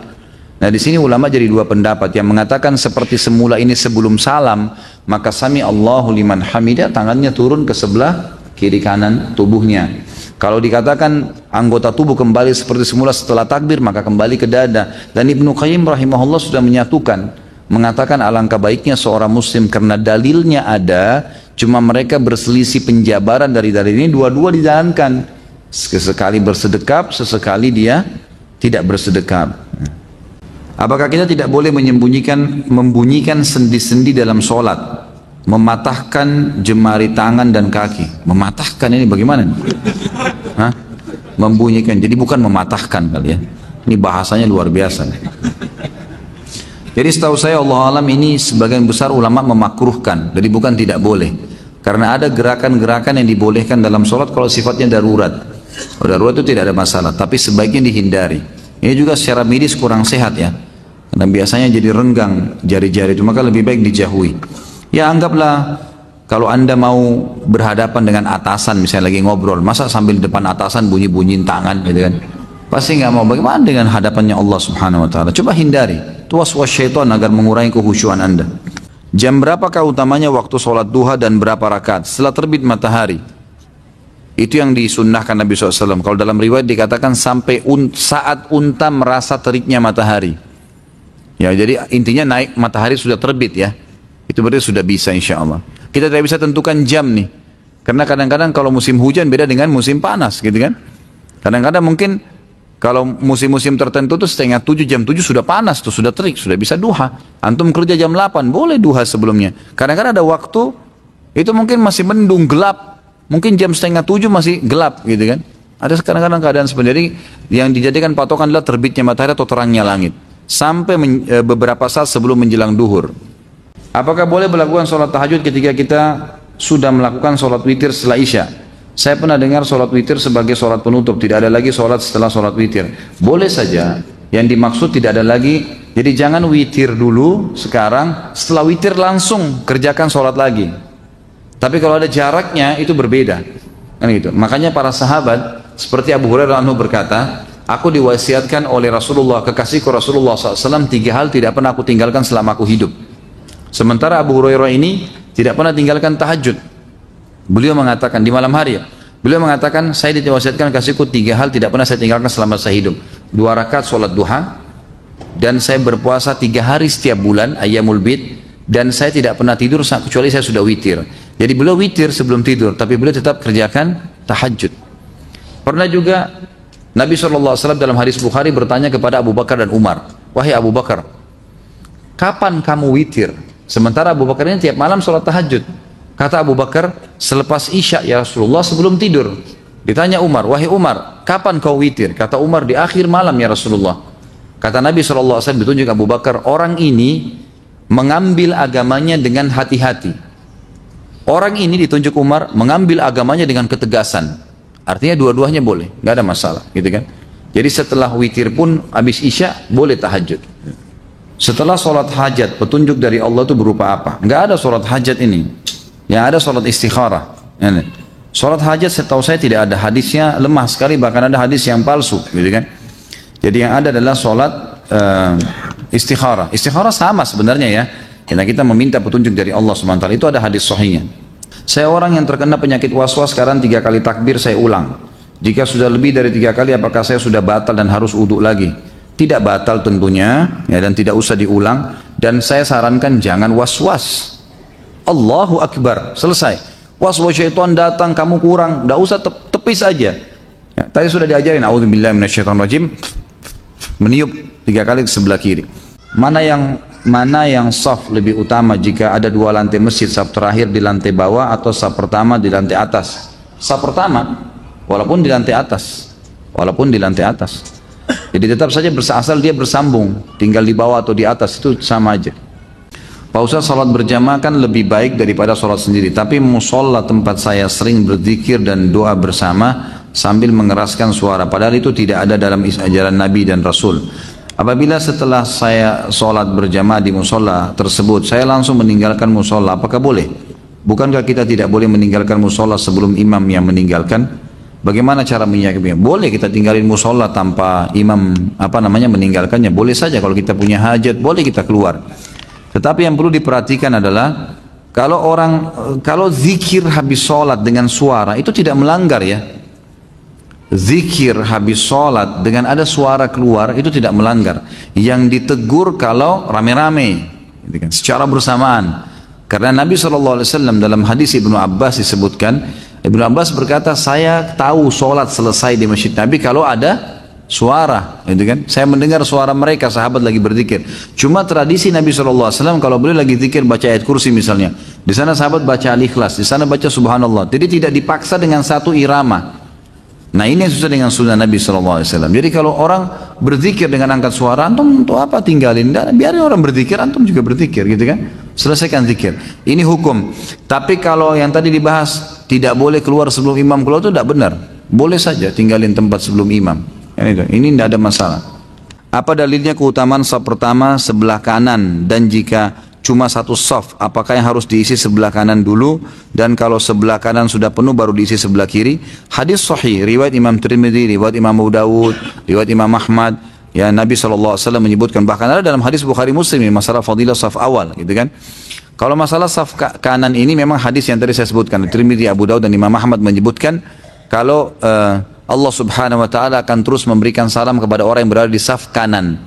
Speaker 1: Nah di sini ulama jadi dua pendapat. Yang mengatakan seperti semula ini sebelum salam, maka sami Allahu liman hamidah, tangannya turun ke sebelah kiri kanan tubuhnya. Kalau dikatakan anggota tubuh kembali seperti semula setelah takbir, maka kembali ke dada. Dan Ibnu Qayyim rahimahullah sudah menyatukan, mengatakan alangkah baiknya seorang muslim karena dalilnya ada, cuma mereka berselisih penjabaran dari dalil ini, dua-dua dijalankan. Sesekali bersedekap, sesekali dia tidak bersedekap. Apakah kita tidak boleh membunyikan sendi-sendi dalam sholat, mematahkan jemari tangan dan kaki? Mematahkan ini bagaimana? Hah? Membunyikan, jadi bukan mematahkan kali ya. Ini bahasanya luar biasa. Jadi setahu saya Allah alam ini sebagian besar ulama memakruhkan, jadi bukan tidak boleh. Karena ada gerakan-gerakan yang dibolehkan dalam sholat kalau sifatnya darurat. Kalau darurat itu tidak ada masalah, tapi sebaiknya dihindari. Ini juga secara medis kurang sehat ya. Karena biasanya jadi renggang jari-jari itu, maka lebih baik dijauhi. Ya anggaplah kalau Anda mau berhadapan dengan atasan, misalnya lagi ngobrol, masa sambil depan atasan bunyi-bunyiin tangan gitu kan? Pasti nggak mau. Bagaimana dengan hadapannya Allah Subhanahu Wa Taala? Coba hindari. Itu waswas syaitan agar mengurangi kekhusyuan Anda. Jam berapakah utamanya waktu sholat duha dan berapa rakaat? Setelah terbit matahari. Itu yang disunnahkan Nabi SAW. Kalau dalam riwayat dikatakan sampai saat unta merasa teriknya matahari. Ya, jadi intinya naik matahari sudah terbit ya. Itu berarti sudah bisa insya Allah. Kita tidak bisa tentukan jam nih. Karena kadang-kadang kalau musim hujan beda dengan musim panas gitu kan. Kadang-kadang mungkin kalau musim-musim tertentu tuh setengah 7, jam 7 sudah panas tuh, sudah terik, sudah bisa duha. Antum kerja jam 8, boleh duha sebelumnya. Kadang-kadang ada waktu, itu mungkin masih mendung, gelap. Mungkin jam setengah 7 masih gelap gitu kan. Ada kadang-kadang keadaan sebenarnya yang dijadikan patokan adalah terbitnya matahari atau terangnya langit. Sampai beberapa saat sebelum menjelang duhur. Apakah boleh melakukan sholat tahajud ketika kita sudah melakukan sholat witir setelah isya? Saya pernah dengar sholat witir sebagai sholat penutup, tidak ada lagi sholat setelah sholat witir. Boleh saja, yang dimaksud tidak ada lagi. Jadi jangan witir dulu sekarang, setelah witir langsung kerjakan sholat lagi. Tapi kalau ada jaraknya itu berbeda. Kan gitu. Makanya para sahabat seperti Abu Hurairah anhu berkata, aku diwasiatkan oleh Rasulullah, kekasihku Rasulullah SAW, 3 hal tidak pernah aku tinggalkan selama aku hidup. Sementara Abu Hurairah ini tidak pernah tinggalkan tahajud. Beliau mengatakan di malam hari, beliau mengatakan saya diwasiatkan kasihku 3 hal tidak pernah saya tinggalkan selama saya hidup. 2 rakaat sholat duha, dan saya berpuasa 3 hari setiap bulan ayyamul bid, dan saya tidak pernah tidur kecuali saya sudah witir. Jadi beliau witir sebelum tidur, tapi beliau tetap kerjakan tahajud. Pernah juga Nabi SAW dalam hadis Bukhari bertanya kepada Abu Bakar dan Umar, wahai Abu Bakar, kapan kamu witir? Sementara Abu Bakar ini tiap malam sholat tahajud. Kata Abu Bakar, selepas isya ya Rasulullah, sebelum tidur. Ditanya Umar, wahai Umar, kapan kau witir? Kata Umar, di akhir malam ya Rasulullah. Kata Nabi SAW ditunjuk Abu Bakar, orang ini mengambil agamanya dengan hati-hati. Orang ini ditunjuk Umar mengambil agamanya dengan ketegasan. Artinya dua-duanya boleh, nggak ada masalah, gitu kan? Jadi setelah witir pun habis isya boleh tahajud. Setelah sholat hajat, petunjuk dari Allah itu berupa apa? Nggak ada sholat hajat ini. Yang ada sholat istikharah. Sholat hajat setahu saya tidak ada, hadisnya lemah sekali, bahkan ada hadis yang palsu, gitu kan? Jadi yang ada adalah sholat istikharah. Istikharah sama sebenarnya ya. Karena kita meminta petunjuk dari Allah SWT, itu ada hadis sahihnya. Saya orang yang terkena penyakit waswas, sekarang 3 kali takbir saya ulang. Jika sudah lebih dari 3 kali apakah saya sudah batal dan harus wudhu lagi? Tidak batal tentunya ya, dan tidak usah diulang. Dan saya sarankan jangan was-was. Allahu Akbar, selesai. Was-was syaitan datang kamu kurang, tidak usah tepis aja. Ya, tadi sudah diajarin a'udzubillahi minasyaitonirrajim, meniup 3 kali ke sebelah kiri. Mana yang saf lebih utama jika ada 2 lantai masjid, saf terakhir di lantai bawah atau saf pertama di lantai atas? Saf pertama. Walaupun di lantai atas, jadi tetap saja asal dia bersambung, tinggal di bawah atau di atas itu sama aja. Pak Ustaz, salat berjamaah kan lebih baik daripada salat sendiri, tapi musola tempat saya sering berzikir dan doa bersama sambil mengeraskan suara, padahal itu tidak ada dalam ajaran Nabi dan Rasul. Apabila setelah saya salat berjamaah di musola tersebut, saya langsung meninggalkan musola, apakah boleh? Bukankah kita tidak boleh meninggalkan musola sebelum imam yang meninggalkan? Bagaimana cara menyikapinya? Boleh kita tinggalin musola tanpa imam meninggalkannya. Boleh saja kalau kita punya hajat, boleh kita keluar. Tetapi yang perlu diperhatikan adalah kalau zikir habis sholat dengan suara itu tidak melanggar ya. Zikir habis sholat dengan ada suara keluar itu tidak melanggar. Yang ditegur kalau rame-rame, gitu kan, secara bersamaan. Karena Nabi SAW dalam hadis Ibnu Abbas disebutkan, Ibnu Abbas berkata, saya tahu sholat selesai di masjid Nabi kalau ada suara, gitu kan? Saya mendengar suara mereka, sahabat lagi berzikir. Cuma tradisi Nabi SAW kalau beliau lagi zikir baca ayat kursi misalnya, di sana sahabat baca Al-Ikhlas, di sana baca Subhanallah. Jadi tidak dipaksa dengan satu irama. Nah ini yang susah dengan sunnah Nabi SAW. Jadi kalau orang berzikir dengan angkat suara, antum untuk apa tinggalin? Biarin orang berzikir, antum juga berzikir, gitu kan? Selesaikan zikir. Ini hukum. Tapi kalau yang tadi dibahas tidak boleh keluar sebelum imam keluar itu tidak benar. Boleh saja tinggalin tempat sebelum imam. Ini tidak ada masalah. Apa dalilnya keutamaan saf pertama sebelah kanan, dan jika cuma satu saf, apakah yang harus diisi sebelah kanan dulu, dan kalau sebelah kanan sudah penuh baru diisi sebelah kiri? Hadis sahih riwayat Imam Tirmidzi, riwayat Imam Abu Dawud, riwayat Imam Ahmad. Ya, Nabi SAW menyebutkan, bahkan ada dalam hadis Bukhari Muslim ini masalah fadilah saf awal, gitu kan. Kalau masalah saf kanan ini memang hadis yang tadi saya sebutkan, Tirmidzi, Abu Dawud dan Imam Ahmad menyebutkan kalau Allah Subhanahu wa taala akan terus memberikan salam kepada orang yang berada di saf kanan.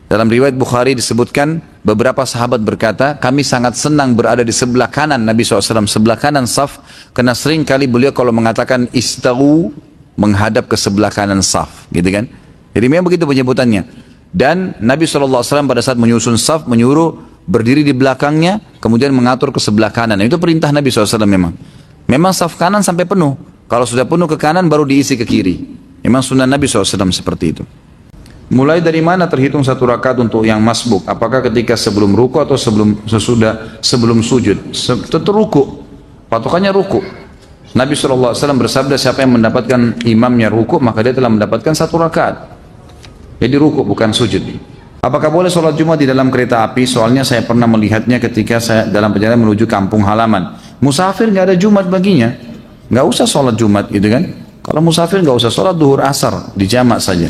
Speaker 1: Dalam riwayat Bukhari disebutkan beberapa sahabat berkata, kami sangat senang berada di sebelah kanan Nabi SAW, sebelah kanan saf, karena sering kali beliau kalau mengatakan istawu menghadap ke sebelah kanan saf, gitu kan. Jadi memang begitu penyebutannya. Dan Nabi SAW pada saat menyusun saf menyuruh berdiri di belakangnya, kemudian mengatur ke sebelah kanan. Itu perintah Nabi SAW memang. Memang saf kanan sampai penuh. Kalau sudah penuh ke kanan baru diisi ke kiri. Memang sunnah Nabi SAW seperti itu. Mulai dari mana terhitung 1 rakaat untuk yang masbuk? Apakah ketika sebelum ruku atau sebelum sujud? Tentu ruku. Patokannya ruku. Nabi SAW bersabda, siapa yang mendapatkan imamnya ruku, maka dia telah mendapatkan 1 rakaat. Jadi ruku bukan sujud. Apakah boleh sholat Jumat di dalam kereta api? Soalnya saya pernah melihatnya ketika saya dalam perjalanan menuju kampung halaman. Musafir nggak ada Jumat baginya, nggak usah sholat Jumat, gitu kan? Kalau musafir nggak usah sholat duhur asar, di jamak saja.